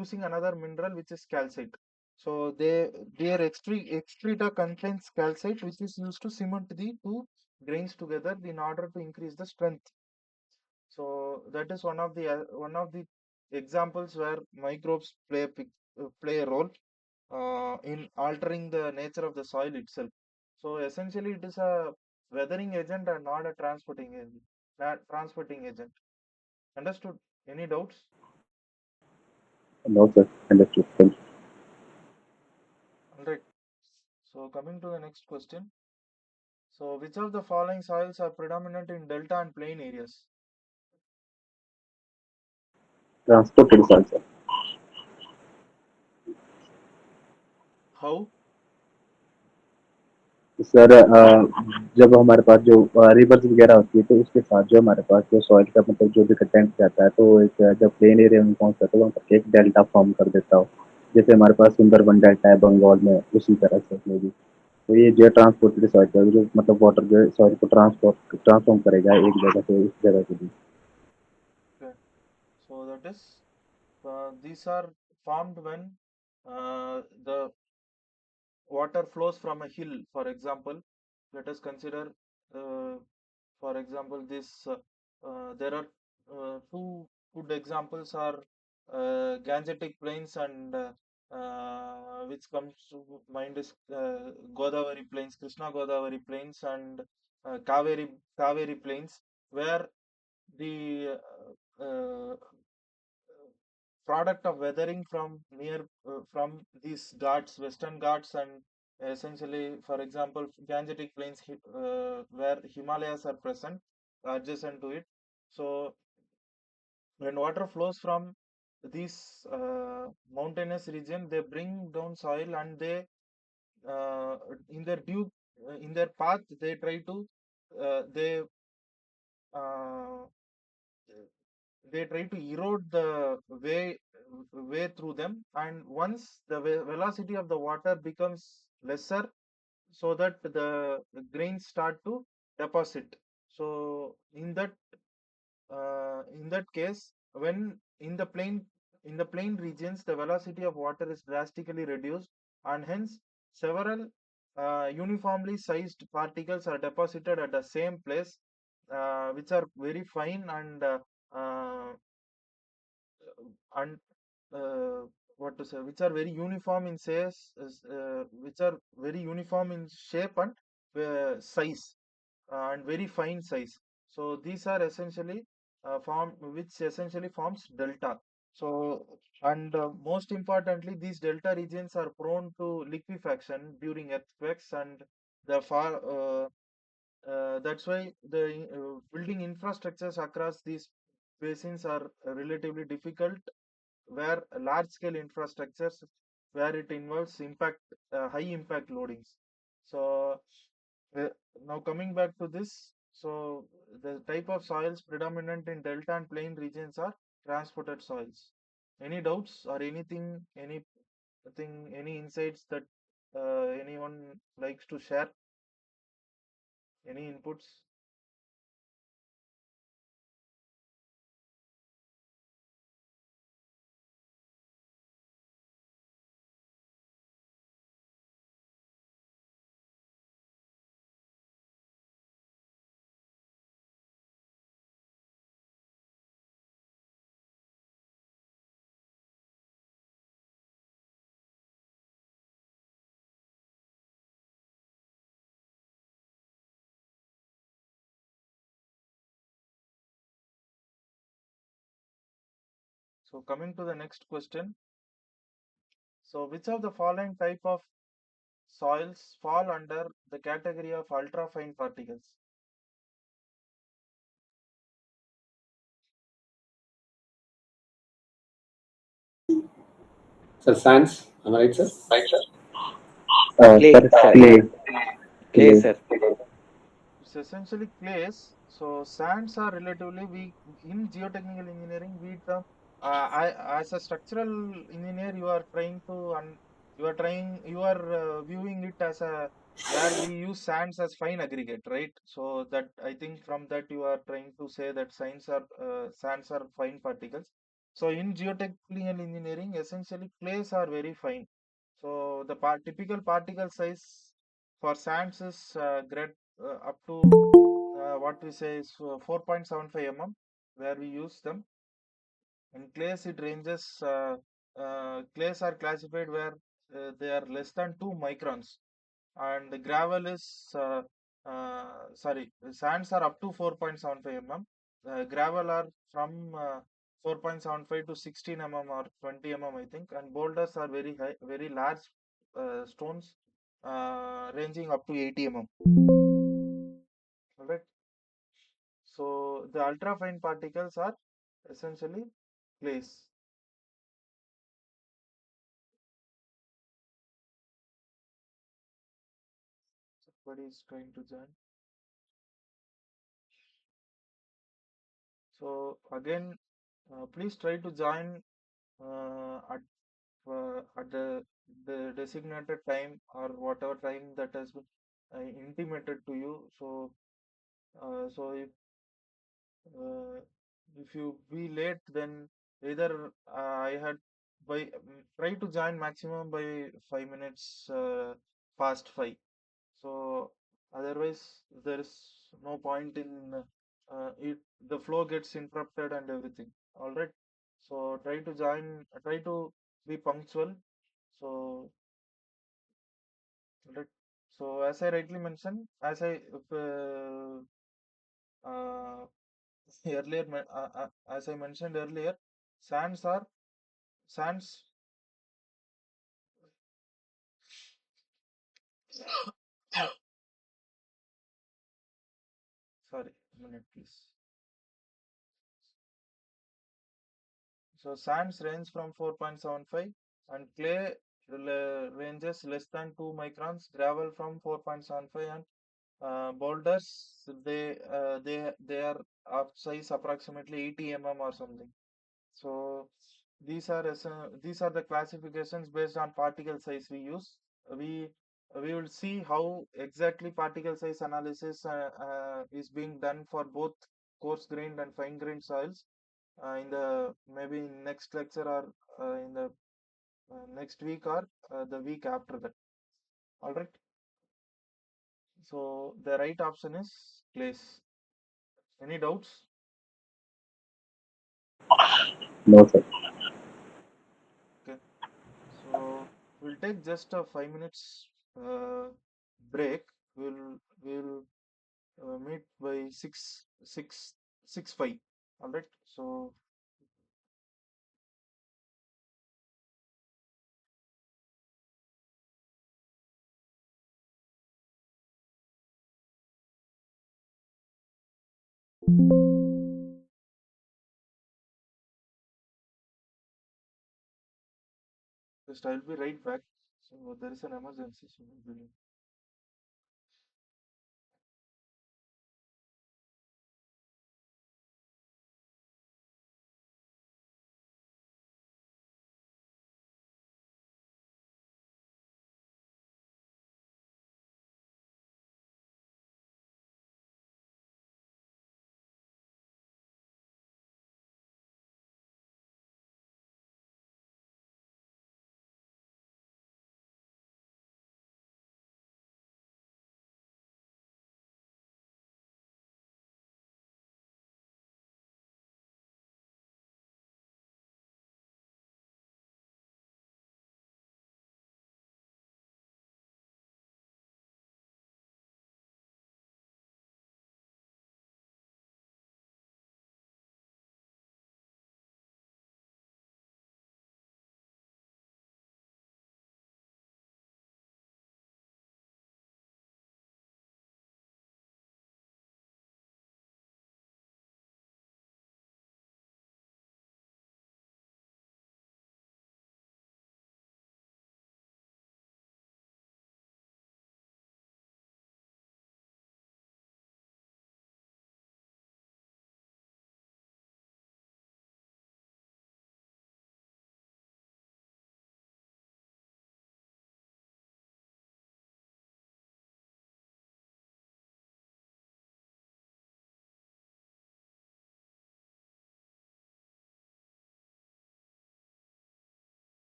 Speaker 1: using another mineral which is calcite. So their excreta contains calcite which is used to cement the two grains together in order to increase the strength. So that is one of the examples where microbes play a role in altering the nature of the soil itself. So essentially, it is a weathering agent and not a transporting agent. Not transporting agent. Understood? Any doubts?
Speaker 2: No, sir. Understood. Thank you.
Speaker 1: All right. So coming to the next question. So which of the following soils are predominant in delta and plain areas?
Speaker 2: Transported is also.
Speaker 1: How?
Speaker 2: Sir जब हमारे पास जो reverse वगैरह होती है तो उसके साथ जो हमारे पास जो सॉइल का मतलब जो भी कंटेंट जाता है तो एक जब प्लेन एरिया में पहुंचता है तो वहाँ पर एक डेल्टा फॉर्म कर देता हो जैसे हमारे पास सुंदरबन डेल्टा है बंगाल में उसी तरह से मे भी तो ये जो ट्रांसपोर्टेड सॉइल है जो मतलब वाटर जो सॉइल को ट्रांसफॉर्म करेगा एक जगह से इस जगह के लिए
Speaker 1: Okay. So that is these are formed when the water flows from a hill. For example, let us consider, uh, for example, this. There are two good examples are Gangetic Plains and which comes to mind is Godavari Plains, Krishna Godavari Plains and Kaveri Plains, where the product of weathering from from these Ghats, Western Ghats, and essentially, for example, Gangetic Plains, where Himalayas are present adjacent to it. So when water flows from these mountainous region, they bring down soil and they uh, in their due in their path they try to they uh, they try to erode the way through them, and once the velocity of the water becomes lesser, so that the grains start to deposit. So in that case, when in the plain regions the velocity of water is drastically reduced, and hence several uniformly sized particles are deposited at the same place, which are very fine uh, and what to say, which are very uniform in size, which are very uniform in shape and size, and very fine size. So these are essentially which essentially forms delta. So and most importantly, these delta regions are prone to liquefaction during earthquakes, and the far that's why the building infrastructures across these basins are relatively difficult, where large scale infrastructures where it involves high impact loadings. So uh, now coming back to this, so the type of soils predominant in delta and plain regions are transported soils. Any doubts or any insights that anyone likes to share? Any inputs? So coming to the next question. So which of the following type of soils fall under the category of ultrafine particles?
Speaker 7: Sir, sands. Am I right, sir?
Speaker 3: Clay,
Speaker 2: Sir,
Speaker 3: sir.
Speaker 2: clay.
Speaker 3: Clay,
Speaker 2: Clay.
Speaker 3: sir.
Speaker 1: It's essentially clays. So sands are relatively weak in geotechnical engineering. We term as a structural engineer, you are trying to you are viewing it as a where we use sands as fine aggregate, right? So that I think from that you are trying to say that sands are fine particles. So in geotechnical engineering, essentially clays are very fine. So the typical particle size for sands is up to what we say is 4.75 mm, where we use them. In clays, it ranges. Clays are classified where they are less than 2 microns, and the gravel is sorry, sands are up to 4.75 mm. Gravel are from 4.75 to 16 mm or 20 mm, I think, and boulders are very high, very large stones ranging up to 80 mm. All right. So the ultrafine particles are essentially clays. Somebody is trying to join. So again, please try to join at the designated time or whatever time that has been intimated to you. So uh, if you be late, then either I had try to join maximum by 5 minutes past 5. So otherwise there is no point in it. The flow gets interrupted and everything. All right. So try to be punctual. So right. So as I rightly mentioned, uh, as I mentioned earlier, sands are sands. Sorry, a minute, please. So sands range from 4.75 and clay ranges less than 2 microns, gravel from 4.75 and boulders they are of size approximately 80 mm or something. So these are the classifications based on particle size we use. We we will see how exactly particle size analysis is being done for both coarse grained and fine grained soils in the maybe in next lecture or in the next week or the week after that. All right. So the right option is clays. Any doubts?
Speaker 2: No, sir.
Speaker 1: Okay. So we'll take just a 5 minutes break. We'll meet by 6:05. All right. So just I'll be right back. So there is an emergency. So we'll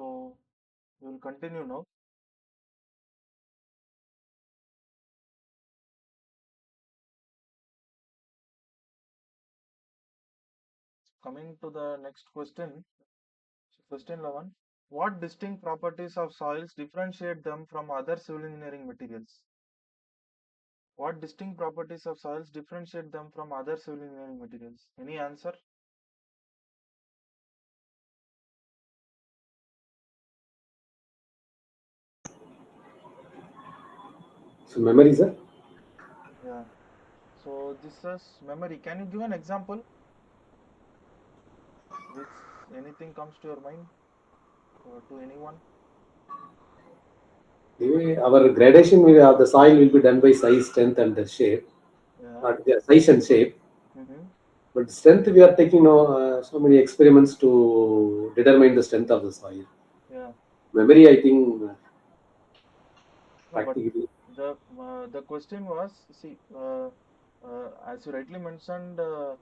Speaker 1: So we will continue now. Coming to the next question, question 11. What distinct properties of soils differentiate them from other civil engineering materials? What distinct properties of soils differentiate them from other civil engineering materials? Any answer?
Speaker 7: So memory, sir.
Speaker 1: Yeah. So this is memory. Can you give an example? Which anything comes to your mind to anyone?
Speaker 7: Anyway, our gradation of the soil will be done by size, strength, and the shape.
Speaker 1: Yeah.
Speaker 7: Yeah, size and shape.
Speaker 1: Mm-hmm.
Speaker 7: But strength, we are taking so many experiments to determine the strength of the soil.
Speaker 1: Yeah.
Speaker 7: Memory, I think,
Speaker 1: No, but
Speaker 7: practically.
Speaker 1: the question was, see, as you rightly mentioned, the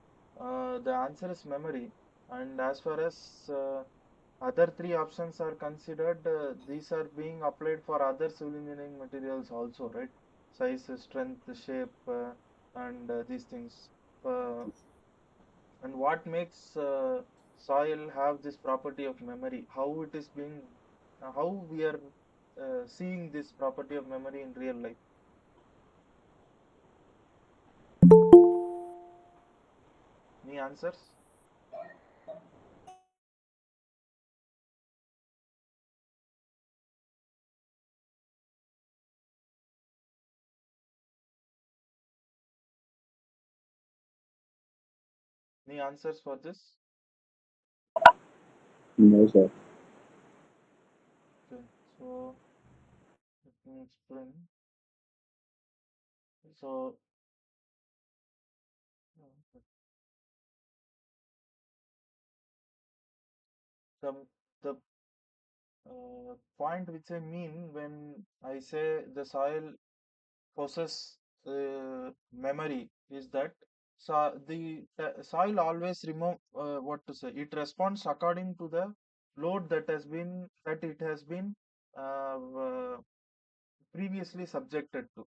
Speaker 1: answer is memory. And as far as other three options are considered, these are being applied for other civil engineering materials also, right? Size, strength, shape, and these things. Uh, and what makes soil have this property of memory? How it is being, how we are seeing this property of memory in real life? Any answers? Any answers for this?
Speaker 2: No, sir.
Speaker 1: Okay, so let me explain. So the the point which I mean when I say the soil possess memory is that the soil always remove what to say, it responds according to the load that it has been uh, uh, previously subjected to.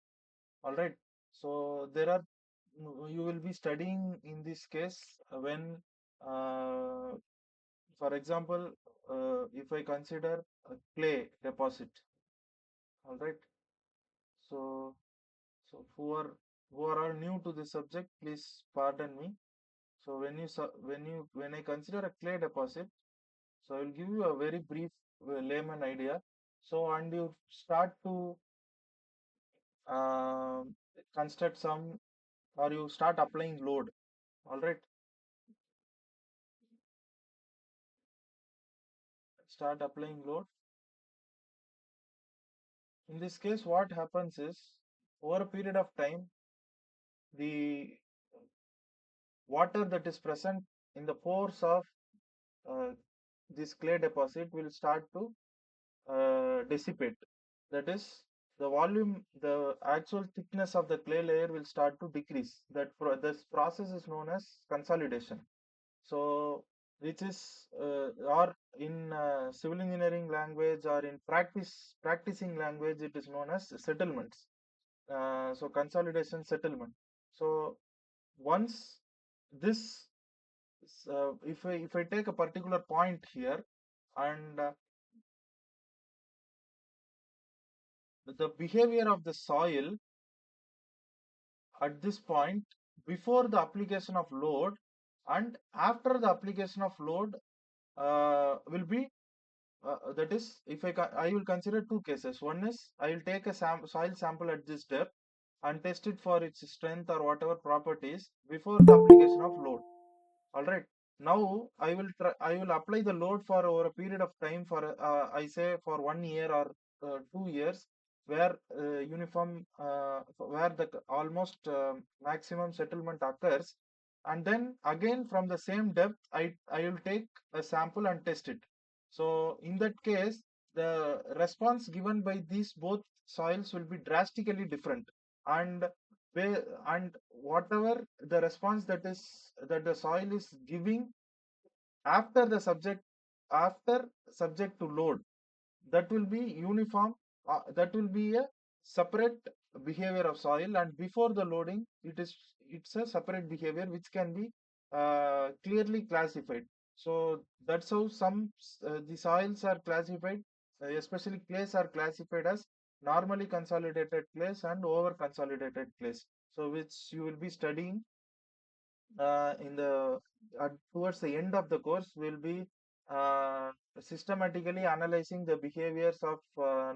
Speaker 1: All right. So there are you will be studying in this case when uh, for example, if I consider a clay deposit. All right. So so who are all new to this subject, please pardon me. So when I consider a clay deposit, so I will give you a very brief layman idea. So and you start to um construct some, or you start applying load. All right, start applying load. In this case, what happens is over a period of time, the water that is present in the pores of uh, this clay deposit will start to dissipate. That is, the volume, the actual thickness of the clay layer will start to decrease. This process is known as consolidation. So, which is or in civil engineering language or in practicing language, it is known as settlements. So consolidation settlement. So once this, if I take a particular point here, and the behavior of the soil at this point before the application of load and after the application of load will be that is, if I will consider two cases. One is I will take a soil sample at this depth and test it for its strength or whatever properties before the application of load. All right. Now I will apply the load for over a period of time for I say for 1 year or 2 years, where where the almost maximum settlement occurs, and then again from the same depth I will take a sample and test it. So in that case, the response given by these both soils will be drastically different, and and whatever the response that the soil is giving after the subject after subject to load, that will be uniform, that will be a separate behavior of soil, and before the loading it's a separate behavior which can be clearly classified. So that's how the soils are classified, especially clays are classified as normally consolidated clays and over consolidated clays, so which you will be studying in the towards the end of the course. Will be uh, systematically analyzing the behaviors of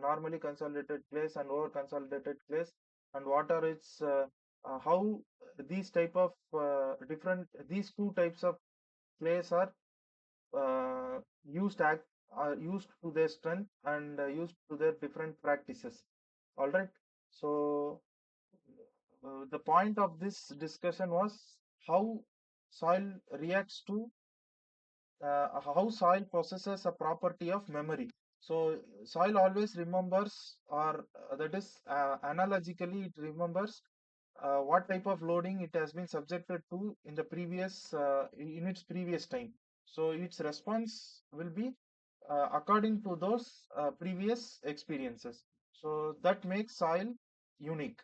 Speaker 1: normally consolidated clays and over consolidated clays, and what are its how these type of different these two types of clays are used to their strength and used to their different practices. All right. So the point of this discussion was how soil reacts to how soil possesses a property of memory. So soil always remembers, or that is analogically it remembers what type of loading it has been subjected to in the previous in its previous time. So its response will be according to those previous experiences. So that makes soil unique.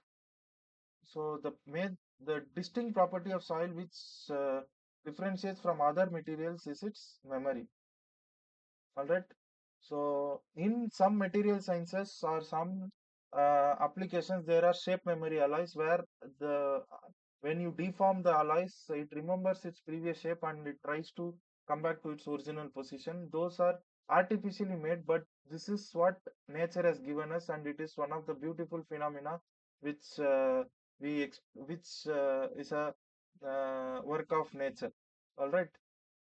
Speaker 1: So the distinct property of soil which differentiates from other materials is its memory. All right. So in some material sciences or some applications, there are shape memory alloys where the when you deform the alloys, it remembers its previous shape and it tries to come back to its original position. Those are artificially made, but this is what nature has given us, and it is one of the beautiful phenomena which which is a work of nature. All right.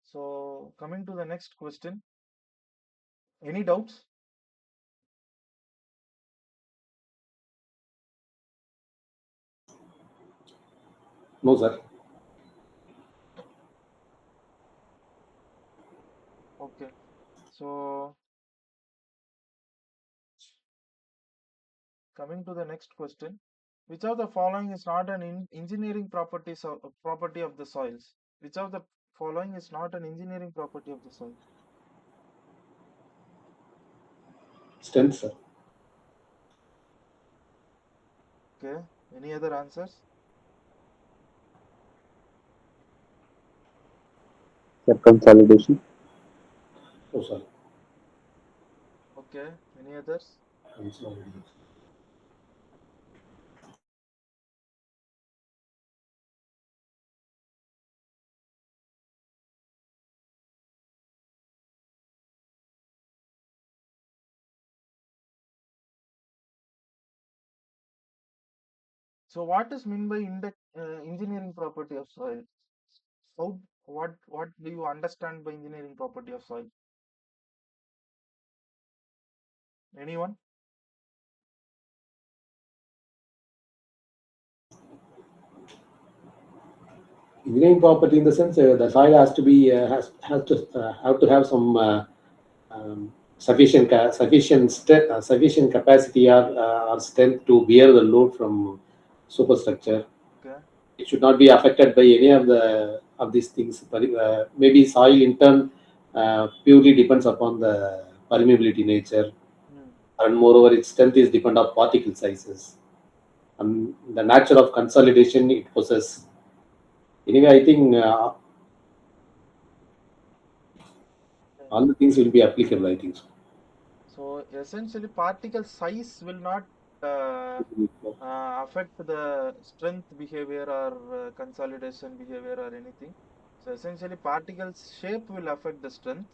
Speaker 1: So coming to the next question. Any doubts?
Speaker 7: No, sir.
Speaker 1: Okay. So coming to the next question, which of the following is not an engineering property of the soils? Which of the following is not an engineering property of the soil?
Speaker 7: Strength, sir.
Speaker 1: Okay. Any other answers?
Speaker 2: Sir, consolidation.
Speaker 7: Oh, sorry.
Speaker 1: Okay. Any others?
Speaker 7: I'm sorry.
Speaker 1: So what is meant by engineering property of soil? How what do you understand by engineering property of soil? Anyone?
Speaker 7: Engineering property in the sense the soil has to be has to have some sufficient capacity or strength to bear the load from superstructure.
Speaker 1: Okay.
Speaker 7: It should not be affected by any of these things. Maybe soil in turn purely depends upon the permeability nature,
Speaker 1: Hmm.
Speaker 7: and moreover, its strength is depend on particle sizes and the nature of consolidation it possesses. Anyway, I think
Speaker 1: Okay.
Speaker 7: all the things will be applicable. I think so.
Speaker 1: So essentially, particle size will not uh, affect the strength behavior or consolidation behavior or anything. So essentially, particle shape will affect the strength.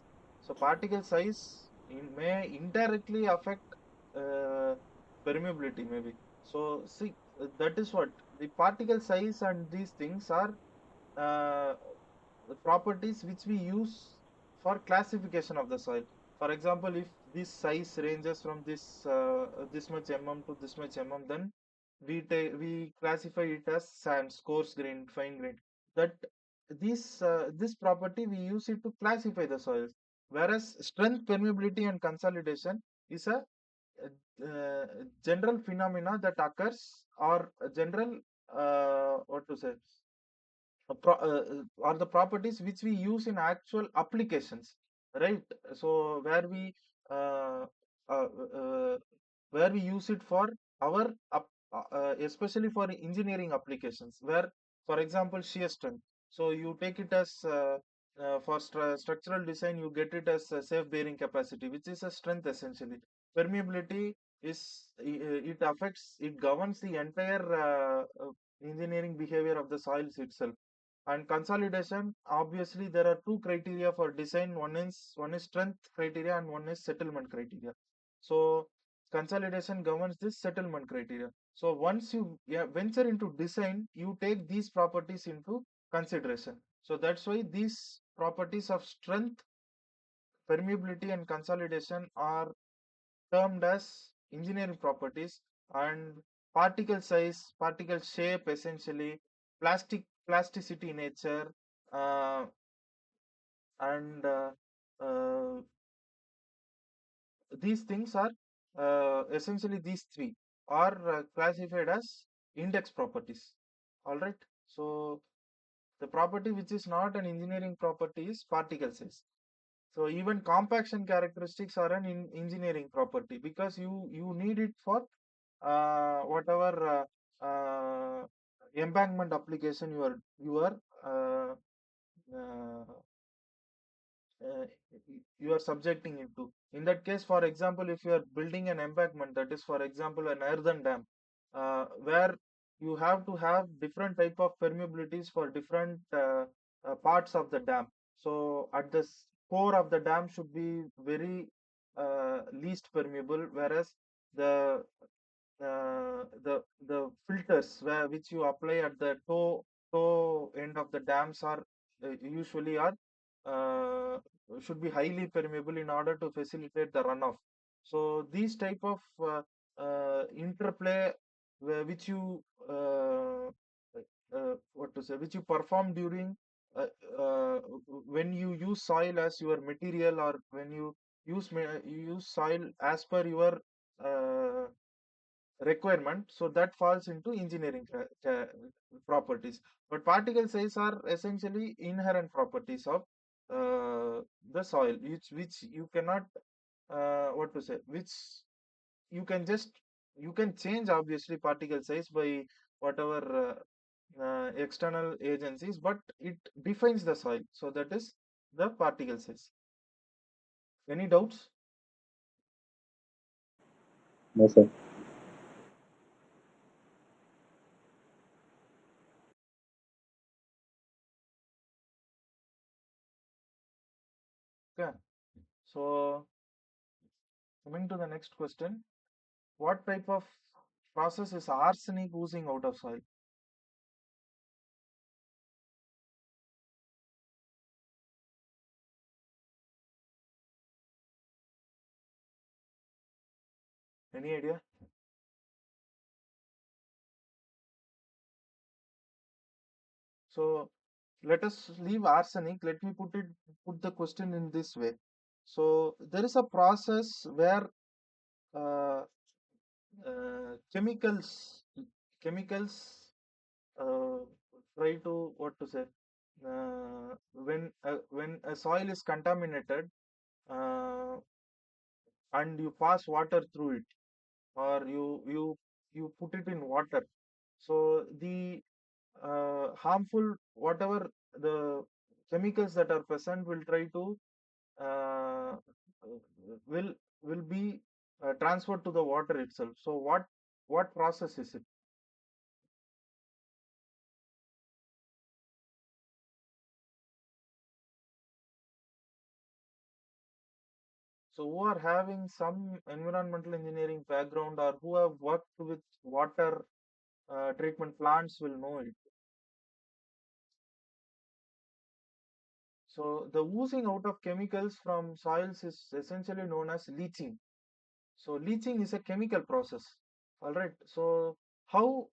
Speaker 1: So particle size may indirectly affect uh, permeability, maybe. So see, that is what the particle size and these things are uh, the properties which we use for classification of the soil. For example, if this size ranges from this much to this much then we classify it as sands, coarse grain, fine grain. That this property we use it to classify the soils. Whereas strength, permeability, and consolidation is a general phenomena that occurs, or a general what to say are the properties which we use in actual applications. right? So uh, uh, uh, where we use it for our especially for engineering applications, where for example shear strength. So you take it as for structural design, you get it as safe bearing capacity, which is a strength essentially. Permeability is it affects, it governs the entire engineering behavior of the soils itself. And consolidation, obviously there are two criteria for design. One is strength criteria and one is settlement criteria. So consolidation governs this settlement criteria. So once you, yeah, venture into design, you take these properties into consideration. So that's why these properties of strength, permeability and consolidation are termed as engineering properties. And particle size, particle shape, essentially plasticity nature, uh, and these things are essentially, these three are classified as index properties. All right. So the property which is not an engineering property is particle size. So even compaction characteristics are an engineering property, because you need it for whatever embankment application you are uh, uh, uh, you are subjecting it to. In that case, for example, if you are building an embankment, that is, for example, an earthen dam, where you have to have different type of permeabilities for different parts of the dam. So at the core of the dam should be very least permeable, whereas the the filters which you apply at the toe end of the dams are usually are uh, should be highly permeable in order to facilitate the runoff. So these type of interplay which you what to say, which you perform during uh, uh, when you use soil as your material, or when you you use soil as per your uh, requirement. So that falls into engineering properties. But particle size are essentially inherent properties of the soil, which you cannot what to say, which you can just, you can change obviously particle size by whatever external agencies, but it defines the soil. So that is the particle size. Any doubts?
Speaker 2: No, sir.
Speaker 1: Okay. So coming to the next question, what type of process is arsenic oozing out of soil? Any idea? So let us leave arsenic. Let me put the question in this way. So there is a process where uh, chemicals uh, try to, what to say, when a soil is contaminated, uh, and you pass water through it, or you put it in water. So the harmful, whatever the chemicals that are present, will try to uh, will will be transferred to the water itself. So what process is it? So who are having some environmental engineering background, or who have worked with water treatment plants, will know it. So the oozing out of chemicals from soils is essentially known as leaching. So leaching is a chemical process. All right. So how?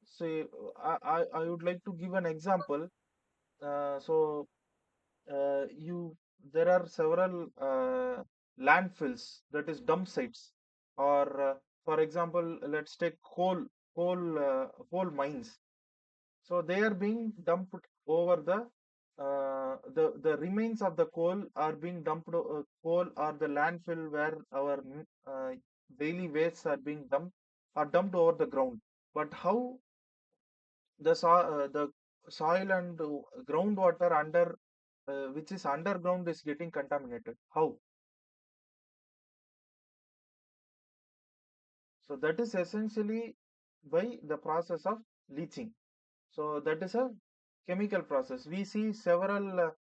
Speaker 1: Say, I would like to give an example. So you there are several landfills, that is dump sites, or for example, let's take coal mines. So they are being dumped over the the remains of the coal are being dumped, coal or the landfill where our daily wastes are being dumped over the ground. But how the soil and groundwater under which is underground is getting contaminated? How? So that is essentially by the process of leaching. So that is a chemical process. We see several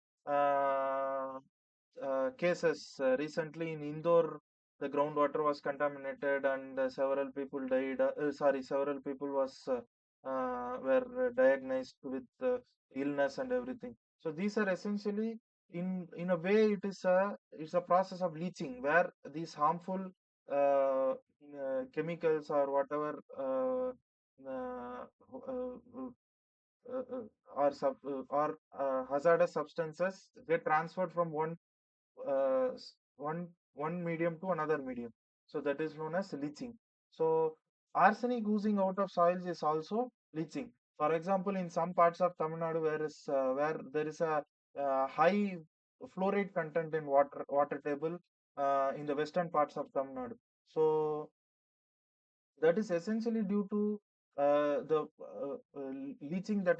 Speaker 1: cases recently in Indore. The groundwater was contaminated and several people died. Several people were diagnosed with illness and everything. So these are essentially, in a way, it's a process of leaching where these harmful chemicals or whatever uh, uh, or hazardous substances get transferred from uh, s- one medium to another medium. So that is known as leaching. So arsenic oozing out of soils is also leaching. For example, in some parts of Tamil Nadu where there is a high fluoride content in water table in the western parts of Tamil Nadu. So that is essentially due to the leaching that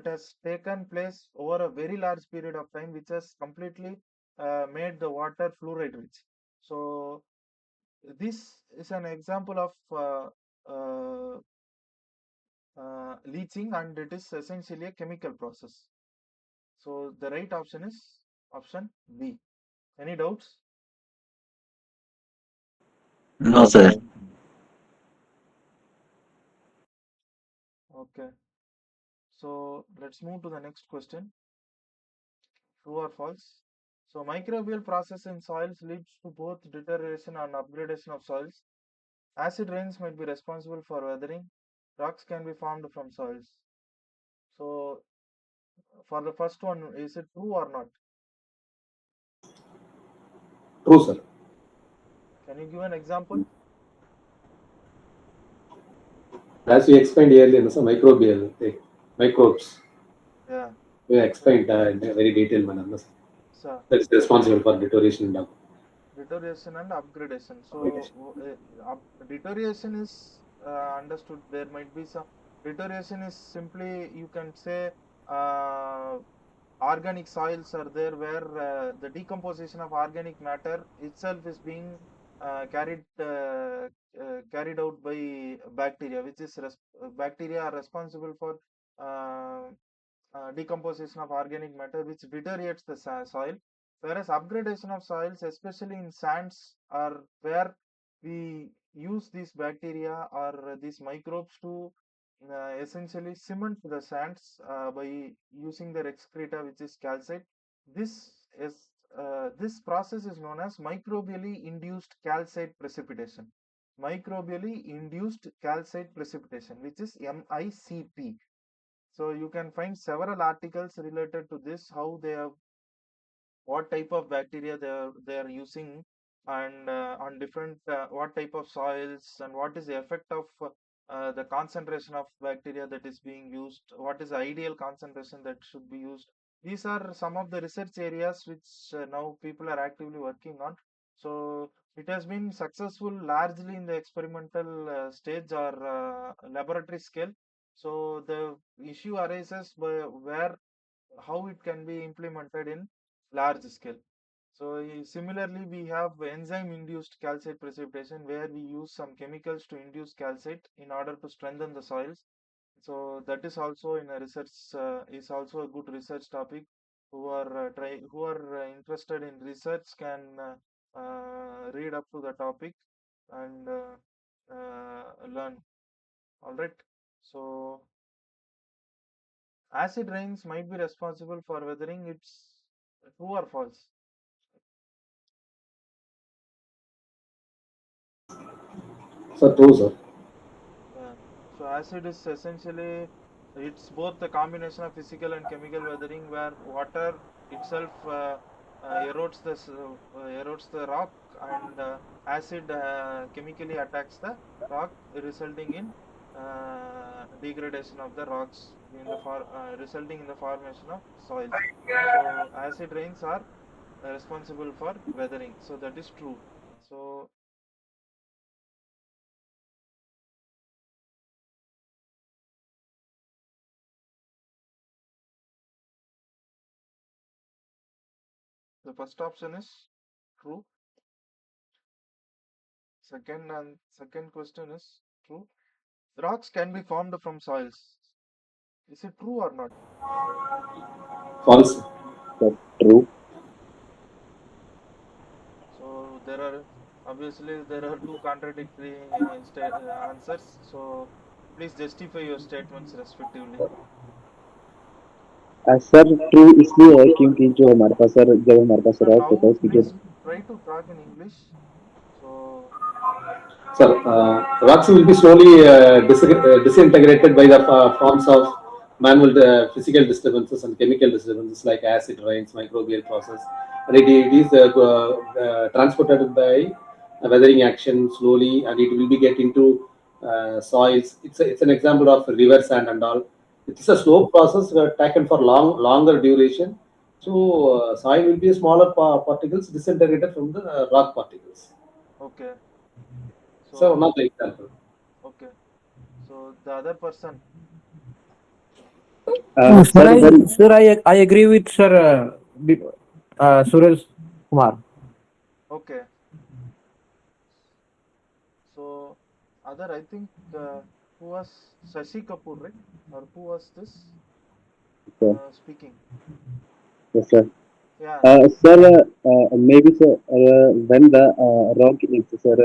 Speaker 1: has taken place over a very large period of time, which has completely made the water fluoride rich. So this is an example of uh, leaching, and it is essentially a chemical process. So the right option is option B. Any doubts?
Speaker 8: No, sir.
Speaker 1: Okay. So let's move to the next question. True or false? So microbial process in soils leads to both deterioration and upgradation of soils. Acid rains might be responsible for weathering. Rocks can be formed from soils. So for the first one, is it true or not?
Speaker 7: True, sir.
Speaker 1: Can you give an example?
Speaker 7: As we explained earlier, no, sir, microbial, microbes,
Speaker 1: Yeah.
Speaker 7: we
Speaker 1: So,
Speaker 7: explained in a very detailed manner, no, sir.
Speaker 1: so
Speaker 7: That is responsible for deterioration and
Speaker 1: deterioration and upgradation. So
Speaker 7: upgradation.
Speaker 1: deterioration is understood. There might be some deterioration is simply, you can say, uh, organic soils are there where the decomposition of organic matter itself is being carried out by bacteria, which is bacteria are responsible for uh, decomposition of organic matter, which deteriorates the soil. Whereas upgradation of soils, especially in sands, are where we use these bacteria or these microbes to essentially cement the sands by using their excreta, which is calcite. This this process is known as microbially induced calcite precipitation. Microbially induced calcite precipitation, which is MICP. So you can find several articles related to this, how they have, what type of bacteria they are using, and on different what type of soils, and what is the effect of the concentration of bacteria that is being used, what is the ideal concentration that should be used. These are some of the research areas which now people are actively working on. So it has been successful largely in the experimental stage or laboratory scale. So the issue arises where how it can be implemented in large scale. So similarly, we have enzyme induced calcite precipitation where we use some chemicals to induce calcite in order to strengthen the soils. So that is also in a research is also a good research topic. Who are interested in research can read up to the topic and learn. All right. So acid rains might be responsible for weathering. It's true or false?
Speaker 7: Sir, true, sir.
Speaker 1: Yeah. So acid is essentially, it's both the combination of physical and chemical weathering where water itself erodes the rock, and acid chemically attacks the rock, resulting in degradation of the rocks in the resulting in the formation of soils. So acid rains are responsible for weathering. So that is true. So the first option is true. Second question is true. Rocks can be formed from soils. Is it true or not?
Speaker 7: False.
Speaker 2: That's true.
Speaker 1: So there are obviously there are two contradictory answers. So please justify your statements respectively.
Speaker 2: Sir true इसलिए है क्योंकि जो हमारे पास sir जब हमारे पास
Speaker 1: Sir,
Speaker 2: rock होता है
Speaker 1: now
Speaker 2: उसकी जो
Speaker 1: please try to talk in English. So
Speaker 7: Sir, rocks will be slowly disintegrated by the forms of manual physical disturbances and chemical disturbances like acid rains, microbial process, and it is transported by weathering action slowly, and it will be get into soils. It's an example of river sand and all. It is a slow process taken for longer duration. So soil will be smaller particles disintegrated from the rock particles.
Speaker 1: okay.
Speaker 7: So one
Speaker 1: So
Speaker 7: of the example.
Speaker 1: okay. So the other person.
Speaker 8: Sir,
Speaker 2: sir well
Speaker 8: I agree with Sir Suresh Kumar.
Speaker 1: Okay. So other I think who was Shashi Kapoor, right? Or who was this speaking?
Speaker 2: yes sir
Speaker 1: Yeah.
Speaker 2: sir maybe sir when the rock is sir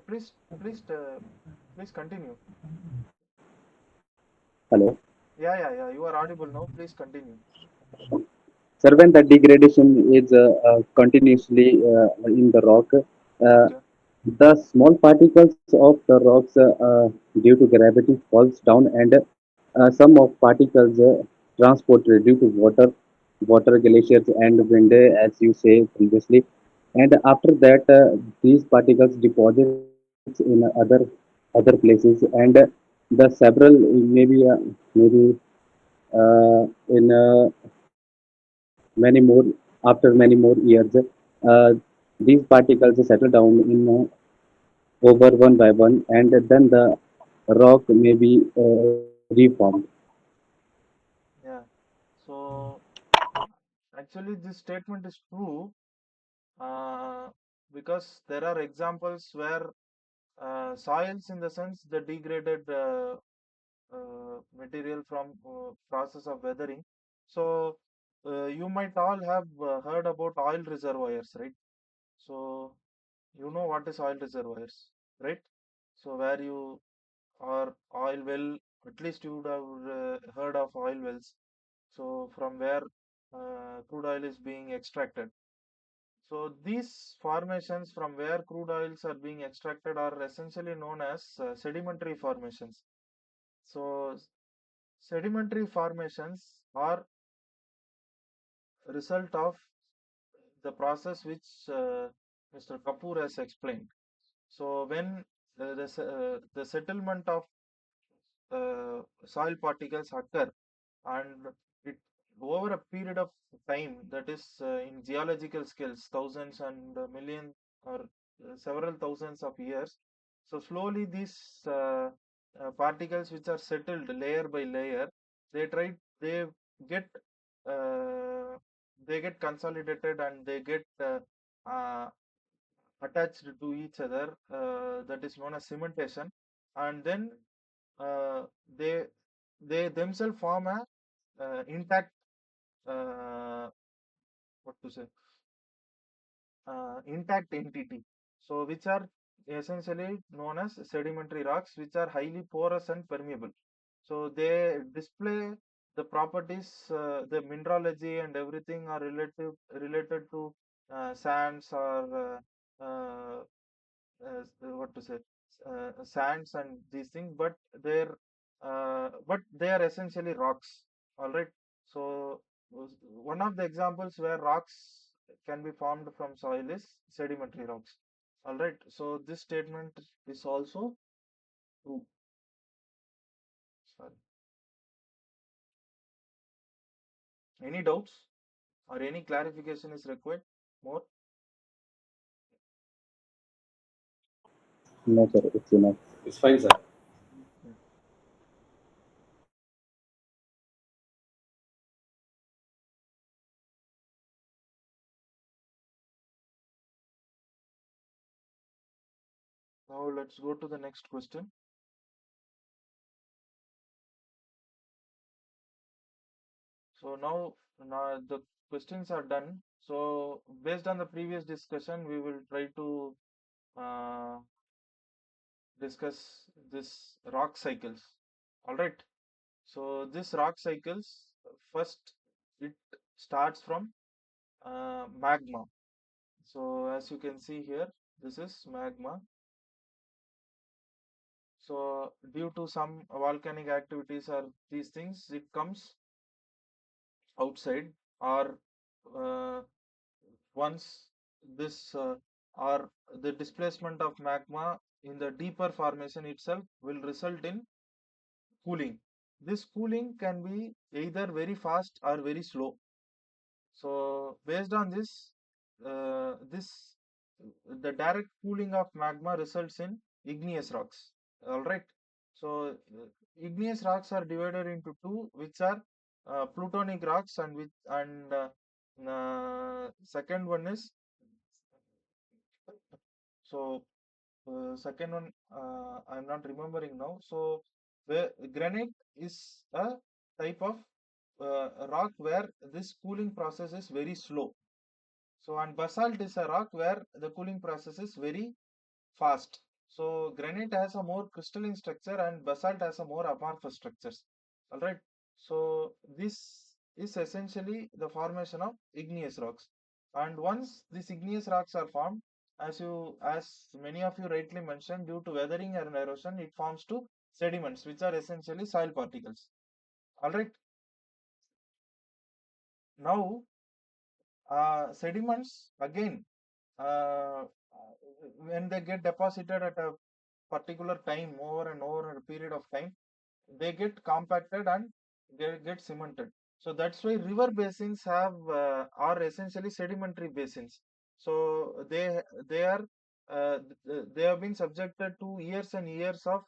Speaker 1: Please please continue.
Speaker 2: hello
Speaker 1: Yeah. You are audible now. Please continue.
Speaker 2: sir when the degradation is continuously in the rock
Speaker 1: Okay.
Speaker 2: the small particles of the rocks due to gravity falls down and some of particles transported due to water glaciers and wind as you say previously and after that these particles deposits in other places and the several maybe in many more after many more years these particles settle down in over one by one, and then the rock may be reformed.
Speaker 1: Yeah. So actually this statement is true uh, because there are examples where soils in the sense the degraded material from process of weathering. So you might all have heard about oil reservoirs, right? So you know what is oil reservoirs, right? So where you or oil well, at least you would have heard of oil wells. So from where crude oil is being extracted. So these formations from where crude oils are being extracted are essentially known as sedimentary formations. So sedimentary formations are a result of the process which Mr. Kapoor has explained. So when the settlement of soil particles occur and it over a period of time, that is in geological scales thousands and million or several thousands of years, so slowly these particles which are settled layer by layer, they try they get uh, they get consolidated and they get uh, attached to each other, that is known as cementation, and then uh, they they themselves form a intact what to say intact entity, so which are essentially known as sedimentary rocks, which are highly porous and permeable. So they display the properties, the mineralogy and everything are related to sands or what to say sands and these things, but they are essentially rocks. All right. So one of the examples where rocks can be formed from soil is sedimentary rocks. All right. So this statement is also true. Sorry. Any doubts or any clarification is required? More?
Speaker 2: No, sir, it's enough.
Speaker 7: It's fine, sir.
Speaker 1: Hmm. Now let's go to the next question. So now the questions are done. So based on the previous discussion, we will try to uh, discuss this rock cycles. All right. So this rock cycles, first it starts from magma. So as you can see here, this is magma. So due to some volcanic activities or these things, it comes outside, or uh, once this or the displacement of magma in the deeper formation itself will result in cooling. This cooling can be either very fast or very slow. So based on this, this the direct cooling of magma results in igneous rocks. All right. So igneous rocks are divided into two, which are plutonic rocks, and second one is so second one I'm not remembering now. So where granite is a type of rock where this cooling process is very slow. So and basalt is a rock where the cooling process is very fast. So granite has a more crystalline structure and basalt has a more amorphous structures. All right. So this is essentially the formation of igneous rocks. And once these igneous rocks are formed, as many of you rightly mentioned, due to weathering and erosion, it forms to sediments, which are essentially soil particles. All right. Now sediments again uh, when they get deposited at a particular time over and over a period of time, they get compacted and they get cemented. So that's why river basins are essentially sedimentary basins. So they have been subjected to years and years of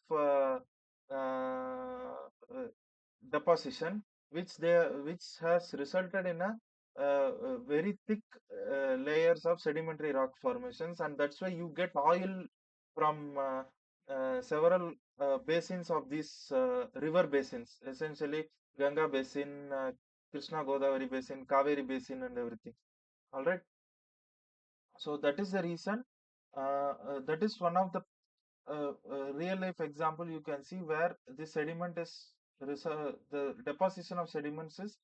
Speaker 1: deposition, which has resulted in a very thick layers of sedimentary rock formations, and that's why you get oil from several basins of these river basins, essentially Ganga basin, Krishna Godavari basin, Kaveri basin, and everything. All right. So that is the reason. That is one of the real life example you can see where the sediment is the deposition of sediments is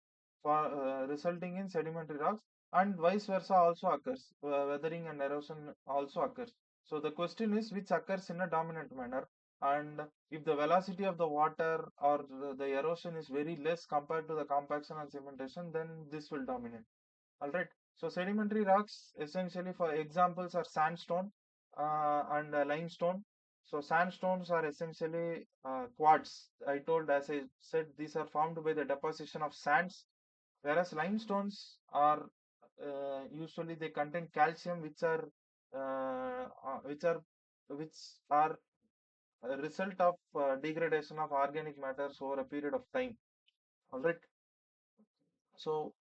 Speaker 1: resulting in sedimentary rocks, and vice versa also occurs. Weathering and erosion also occurs. So the question is which occurs in a dominant manner, and if the velocity of the water or the erosion is very less compared to the compaction and cementation, then this will dominate. All right. So sedimentary rocks, essentially for examples, are sandstone and limestone. So sandstones are essentially quartz. I told, as I said, these are formed by the deposition of sands, whereas limestones are usually they contain calcium, which are a result of degradation of organic matters over a period of time. All right. So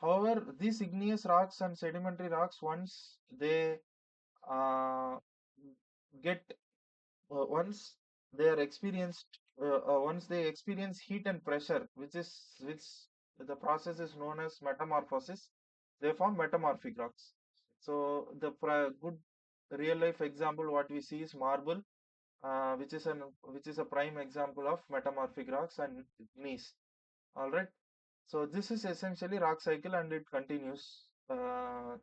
Speaker 1: however, these igneous rocks and sedimentary rocks, once they uh, get once they are experienced, once they experience heat and pressure, which the process is known as metamorphosis, they form metamorphic rocks. So the good real life example what we see is marble, which is a prime example of metamorphic rocks and gneiss. All right. So this is essentially rock cycle and it continues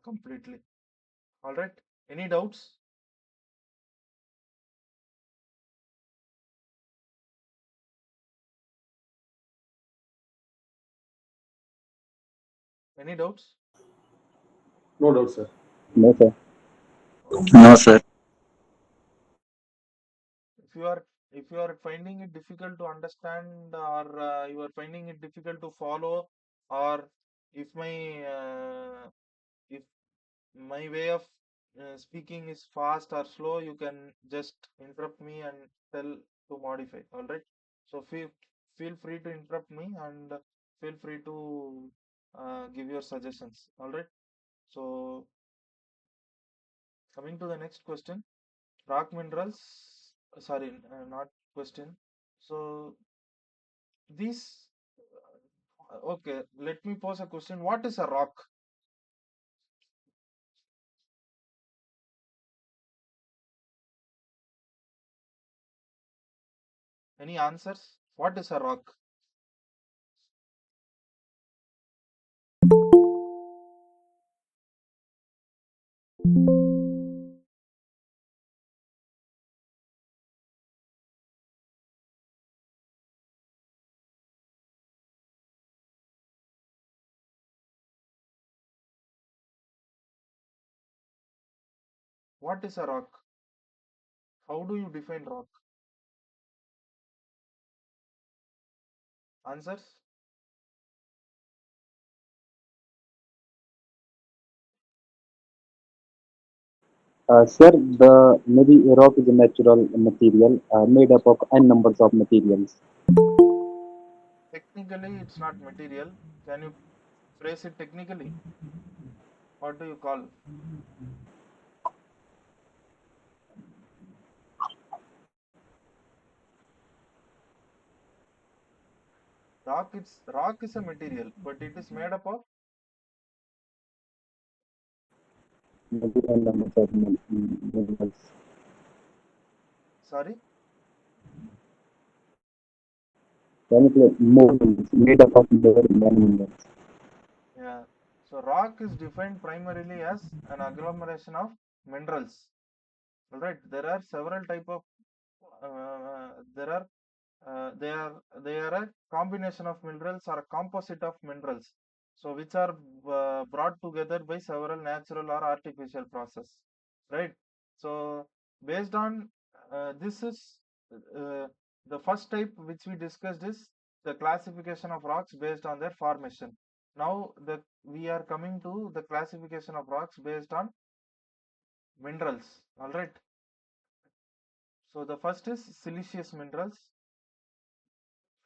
Speaker 1: completely. All right. Any doubts? Any doubts?
Speaker 7: No doubt, sir.
Speaker 2: No, sir.
Speaker 1: Okay.
Speaker 4: No, sir.
Speaker 1: if you are finding it difficult to understand, or you are finding it difficult to follow, or if if my way of speaking is fast or slow, you can just interrupt me and tell to modify. All right. So feel free to interrupt me, and feel free to give your suggestions. All right. So coming to the next question, rock minerals. Sorry, not question. So these. Okay, let me pose a question. What is a rock? Any answers? What is a rock? What is a rock? How do you define rock? Answers?
Speaker 2: Sir, the maybe rock is a natural material made up of n numbers of materials.
Speaker 1: Technically, it's not material. Can you phrase it technically? What do you call? Rock is a material, but it is made up of.
Speaker 2: Maybe n numbers of materials.
Speaker 1: Sorry.
Speaker 2: Can you play more numbers made up of more many numbers?
Speaker 1: Yeah. So rock is defined primarily as an agglomeration of minerals. All right. There are several type of. There are they are a combination of minerals or a composite of minerals, so which are brought together by several natural or artificial process, right? So based on this is uh, the first type which we discussed is the classification of rocks based on their formation. Now we are coming to the classification of rocks based on minerals. All right. So the first is siliceous minerals.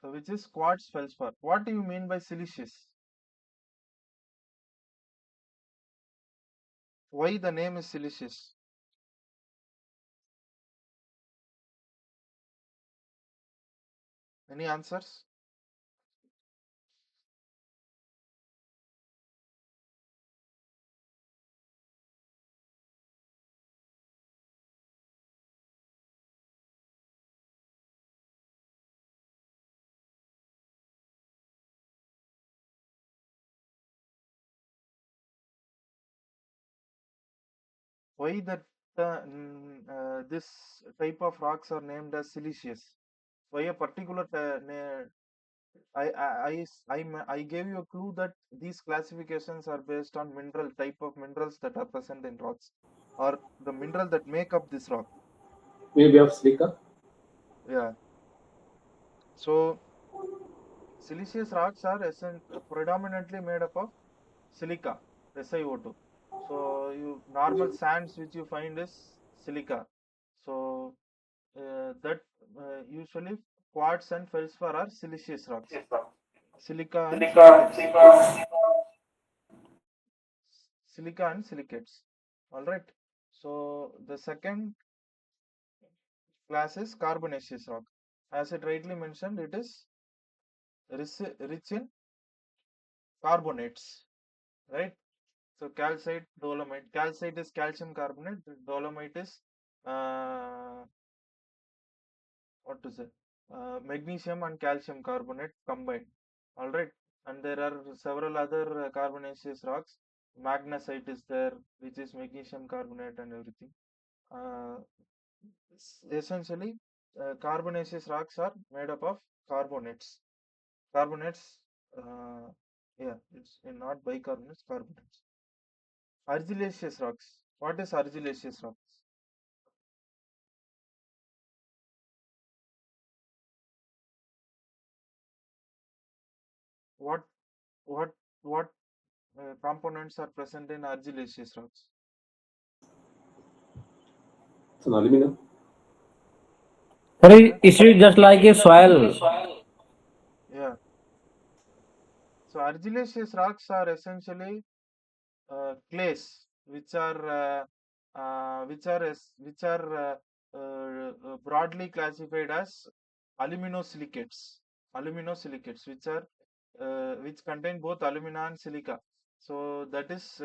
Speaker 1: So which is quartz feldspar. What do you mean by siliceous? Why the name is siliceous? Any answers? Why that this type of rocks are named as siliceous? Why a particular I gave you a clue that these classifications are based on mineral type of minerals that are present in rocks, or the mineral that make up this rock.
Speaker 7: Maybe of silica.
Speaker 1: Yeah. So siliceous rocks are predominantly made up of silica, SiO2. So normal sands which you find is silica. So that usually quartz and feldspar are siliceous rocks. Silica and silicates. Silica and silicates. All right. So the second class is carbonaceous rock. As it rightly mentioned, it is rich in carbonates, right? So calcite, dolomite. Calcite is calcium carbonate. Dolomite is uh, what to say? Magnesium and calcium carbonate combined. All right. And there are several other carbonaceous rocks. Magnesite is there, which is magnesium carbonate and everything. Uh, Essentially, carbonaceous rocks are made up of carbonates. Carbonates, uh, yeah, it's not bicarbonates, carbonates. Argillaceous rocks. What is argillaceous rocks? what what components are present in argillaceous rocks?
Speaker 7: It's an aluminum.
Speaker 8: Sir,
Speaker 1: Okay.
Speaker 8: is it just like a soil?
Speaker 1: Yeah. So argillaceous rocks are essentially clays, which are broadly classified as aluminosilicates. Aluminosilicates, which contain both alumina and silica. So that is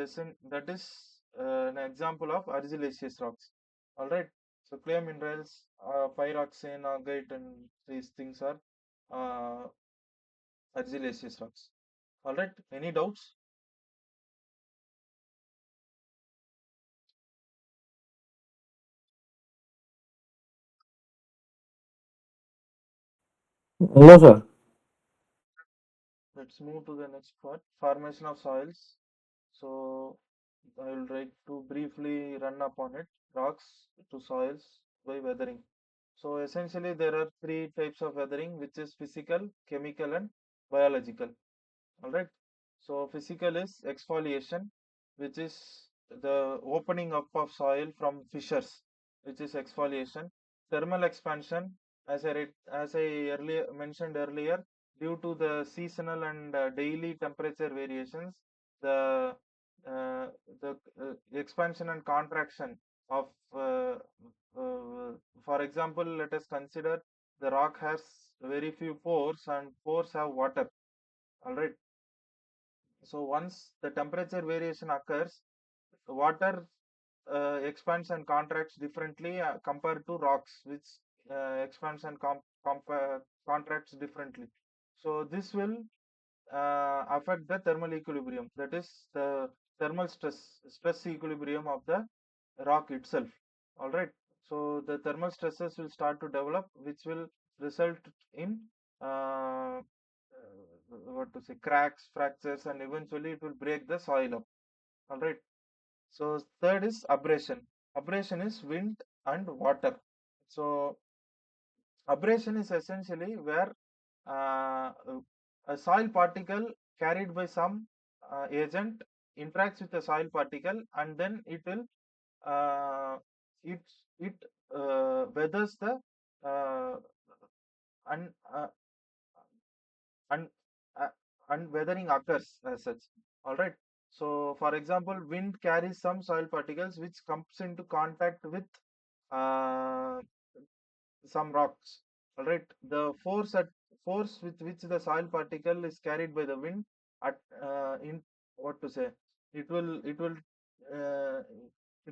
Speaker 1: an example of argillaceous rocks. All right. So clay minerals, pyroxene, augite, and these things are uh, argillaceous rocks. All right. Any doubts?
Speaker 8: No, sir.
Speaker 1: Let's move to the next part, formation of soils. So I will try to briefly run upon it. Rocks to soils by weathering. So essentially there are three types of weathering, which is physical, chemical, and biological. All right. So physical is exfoliation, which is the opening up of soil from fissures, which is exfoliation. Thermal expansion, as I earlier mentioned earlier, due to the seasonal and daily temperature variations, the uh, expansion and contraction of, for example, let us consider the rock has very few pores and pores have water. All right. So once the temperature variation occurs, water expands and contracts differently compared to rocks, which expands and contracts differently. So this will affect the thermal equilibrium. That is the thermal stress equilibrium of the rock itself. All right. So the thermal stresses will start to develop, which will result in what to say, cracks, fractures, and eventually it will break the soil up. All right. So third is abrasion. Abrasion is wind and water. So abrasion is essentially where uh, a soil particle carried by some agent interacts with the soil particle, and then it will uh, it it weathers the uh, un, and uh, and weathering occurs as such. All right. So for example, wind carries some soil particles which comes into contact with uh, some rocks. All right. The force with which the soil particle is carried by the wind at in what to say, it uh,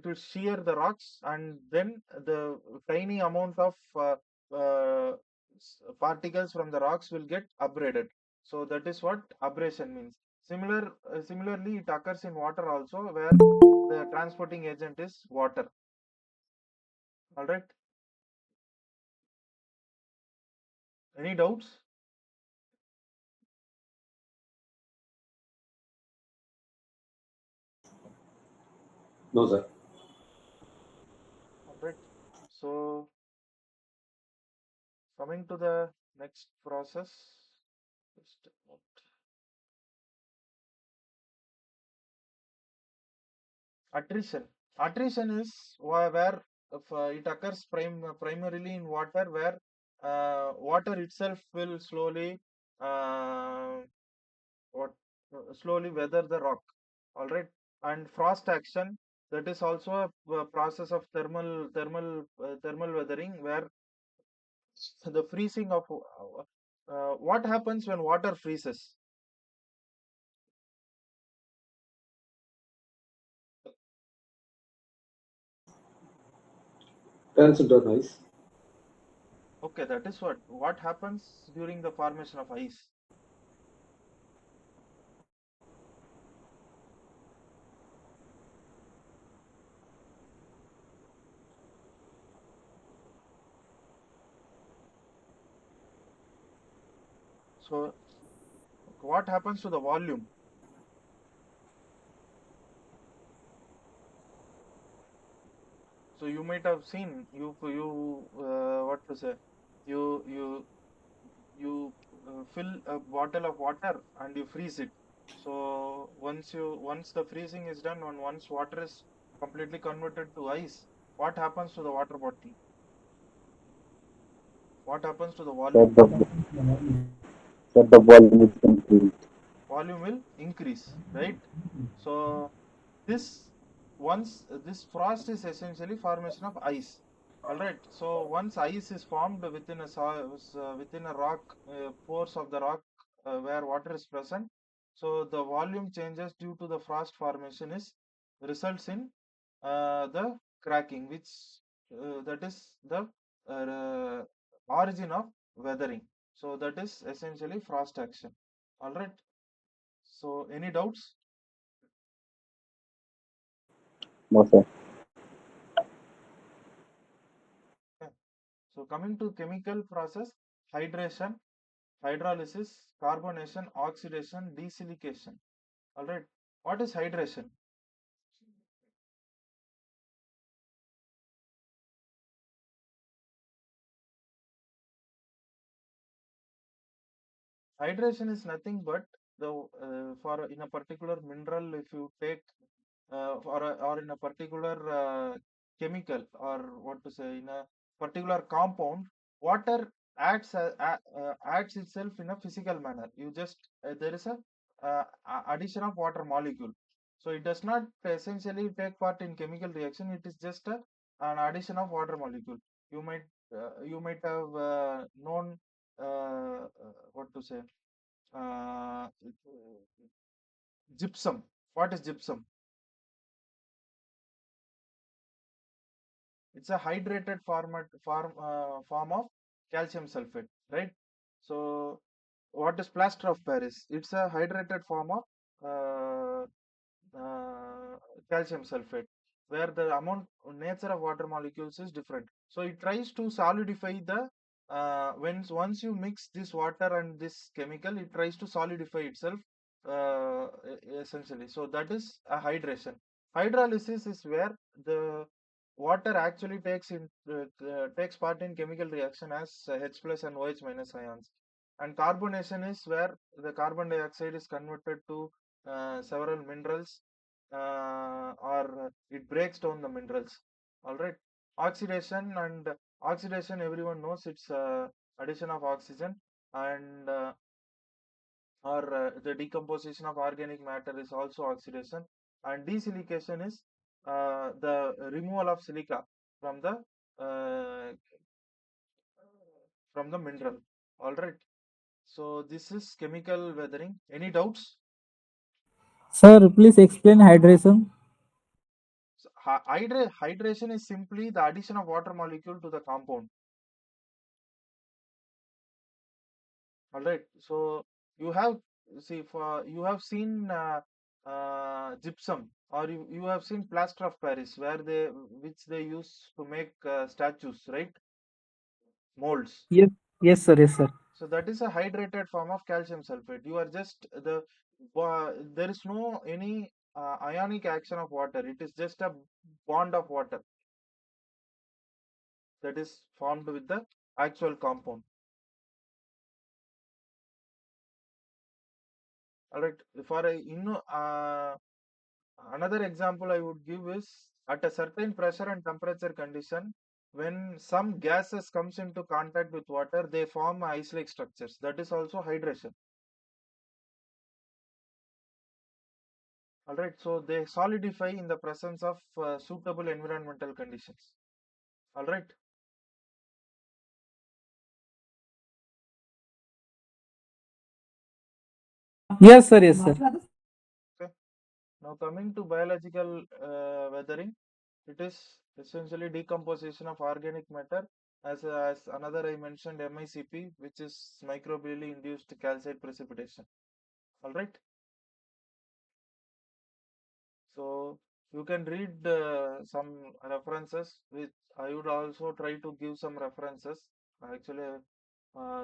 Speaker 1: will shear the rocks, and then the tiny amount of uh, particles from the rocks will get abraded. So that is what abrasion means. Similarly, it occurs in water also, where the transporting agent is water. All right. Any doubts?
Speaker 7: No, sir.
Speaker 1: All right. So coming to the next process, just a moment. Attrition. Attrition is where if, it occurs primarily in water, where water itself will uh, what slowly weather the rock. All right. And frost action, that is also a process of thermal weathering, where the freezing of what happens when water freezes.
Speaker 7: Turns into ice.
Speaker 1: Okay, that is what happens during the formation of ice. So what happens to the volume? So you might have seen, what to say, you you you fill a bottle of water and you freeze it. So once the freezing is done and once water is completely converted to ice, what happens to the water bottle? What happens to the
Speaker 2: So
Speaker 1: volume?
Speaker 2: the volume is increased.
Speaker 1: Volume will increase, right? So this this frost is essentially formation of ice. All right. So once ice is formed within within a rock, pores of the rock where water is present, so the volume changes due to the frost formation is results in the cracking, which that is the uh, origin of weathering. So that is essentially frost action. All right. So any doubts?
Speaker 2: No, sir.
Speaker 1: Yeah. So coming to chemical process, hydration, hydrolysis, carbonation, oxidation, desilication. All right. What is hydration? Hydration is nothing but the for in a particular mineral, if you take or in a particular chemical or what to say in a particular compound, water adds itself in a physical manner. You just there is a addition of water molecule, so it does not essentially take part in chemical reaction. It is just an addition of water molecule. You might have known what to say uh, gypsum. What is gypsum? It's a hydrated form of calcium sulfate, right? So what is plaster of Paris? It's a hydrated form of uh, calcium sulfate, where the amount nature of water molecules is different. So it tries to solidify the when once you mix this water and this chemical, it tries to solidify itself essentially. So that is a hydration. Hydrolysis is where the water actually takes part in chemical reaction as H plus and OH minus ions. And carbonation is where the carbon dioxide is converted to several minerals or it breaks down the minerals. All right. Oxidation, everyone knows it's addition of oxygen and or the decomposition of organic matter is also oxidation. And desilication is the removal of silica from the uh, mineral. All right. So this is chemical weathering. Any doubts?
Speaker 8: Sir, please explain hydration.
Speaker 1: So, hydration is simply the addition of water molecule to the compound. All right. So you have you have seen gypsum or you have seen plaster of Paris where which they use to make statues, right? Molds.
Speaker 8: Yes, yes, sir. Yes, sir.
Speaker 1: So that is a hydrated form of calcium sulfate. You are just there is no any ionic action of water. It is just a bond of water that is formed with the actual compound. All right. For a another example I would give is at a certain pressure and temperature condition, when some gases comes into contact with water, they form ice-like structures. That is also hydration. All right. So they solidify in the presence of suitable environmental conditions. All right.
Speaker 8: Yes, sir. Yes, sir.
Speaker 1: Okay. Now coming to biological weathering, it is essentially decomposition of organic matter as another I mentioned MICP, which is microbially induced calcite precipitation. All right. So you can read some references, which I would also try to give some references. Actually,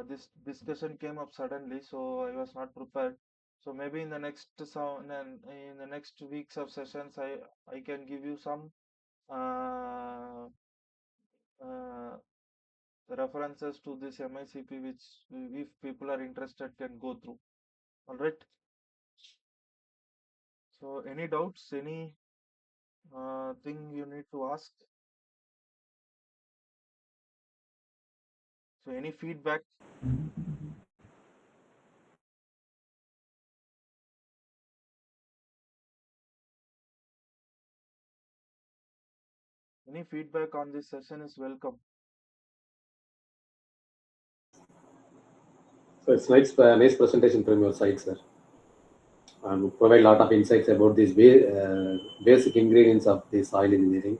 Speaker 1: this discussion came up suddenly, so I was not prepared. So maybe in the in the next weeks of sessions, I can give you some uh, uh, references to this MICP, which if people are interested can go through. All right. So any doubts, any thing you need to ask? So any feedback? Any feedback on this session is welcome.
Speaker 7: So it's nice presentation from your side, sir, and provide a lot of insights about these basic ingredients of the soil engineering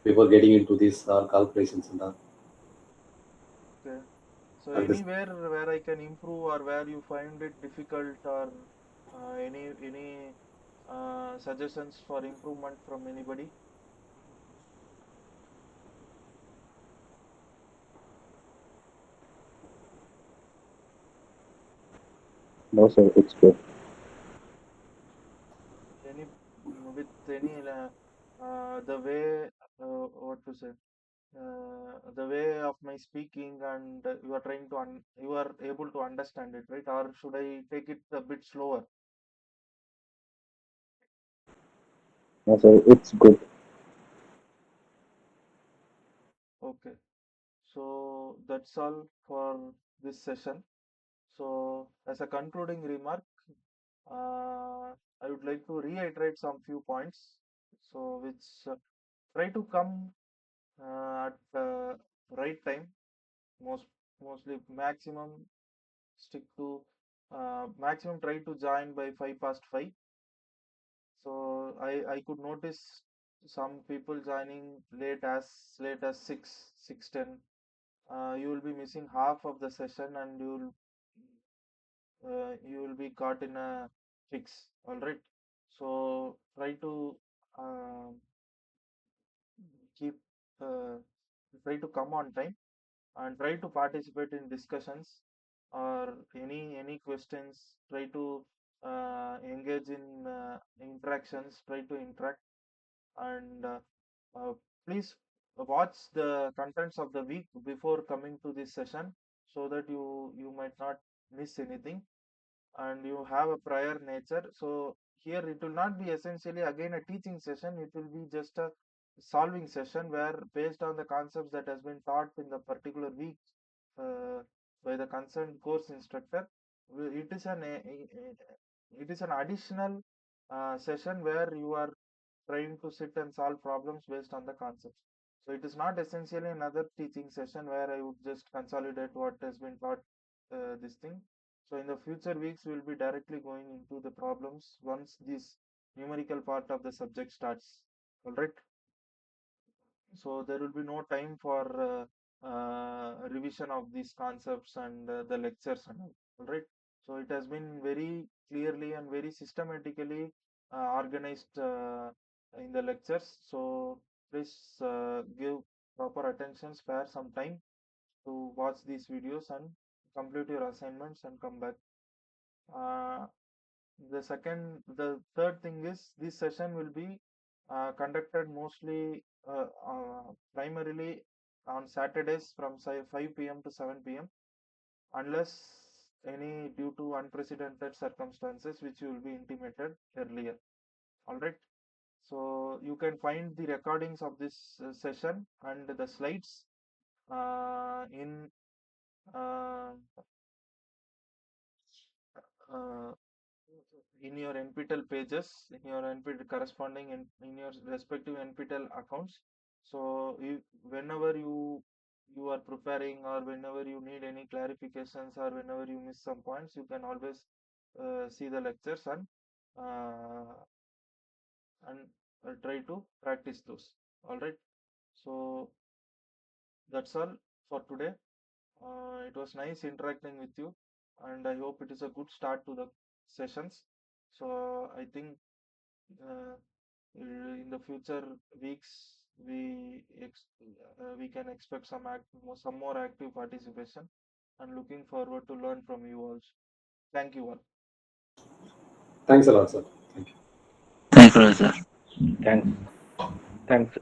Speaker 7: before getting into these calculations and all.
Speaker 1: Okay. So
Speaker 7: And this,
Speaker 1: anywhere where I can improve or where you find it difficult, or any suggestions for improvement from anybody?
Speaker 2: No, sir, it's good.
Speaker 1: Any with any the way what to say, the way of my speaking, and you are trying to you are able to understand it, right? Or should I take it a bit slower?
Speaker 2: No, sir, it's good.
Speaker 1: Okay. So that's all for this session. So as a concluding remark, I would like to reiterate some few points. So which try to come at right time. Mostly maximum stick to maximum try to join by 5 past 5. So I could notice some people joining late as 6:10. You will be missing half of the session, and you will be caught in a fix. All right. So uh, keep uh, try to come on time, and try to participate in discussions or any questions. Try to engage in interactions. Try to interact, and uh, please watch the contents of the week before coming to this session, so that you might not miss anything, and you have a prior nature. So here it will not be essentially again a teaching session. It will be just a solving session, where based on the concepts that has been taught in the particular week uh, by the concerned course instructor, it is it is an additional session where you are trying to sit and solve problems based on the concepts. So it is not essentially another teaching session where I would just consolidate what has been taught this thing. So in the future weeks, we will be directly going into the problems once this numerical part of the subject starts. All right. So there will be no time for revision of these concepts and the lectures and all right. So it has been very clearly and very systematically organized in the lectures. So please give proper attention, spare some time to watch these videos and complete your assignments and come back. uh, the third thing is, this session will be conducted mostly primarily on Saturdays from 5 p.m. to 7 p.m., unless any due to unprecedented circumstances which will be intimated earlier. All right. So you can find the recordings of this session and the slides in uh, uh, in your NPTEL pages, in your NPTEL corresponding in your respective NPTEL accounts. So whenever you are preparing, or whenever you need any clarifications, or whenever you miss some points, you can always see the lectures uh, and try to practice those. All right. So that's all for today. It was nice interacting with you, and I hope it is a good start to the sessions. So I think uh, in the future weeks we can expect some more active participation, and looking forward to learn from you also. Thank you all.
Speaker 7: thanks a lot, sir. Thank you.
Speaker 6: Thank you, sir.
Speaker 3: Thanks. Thanks.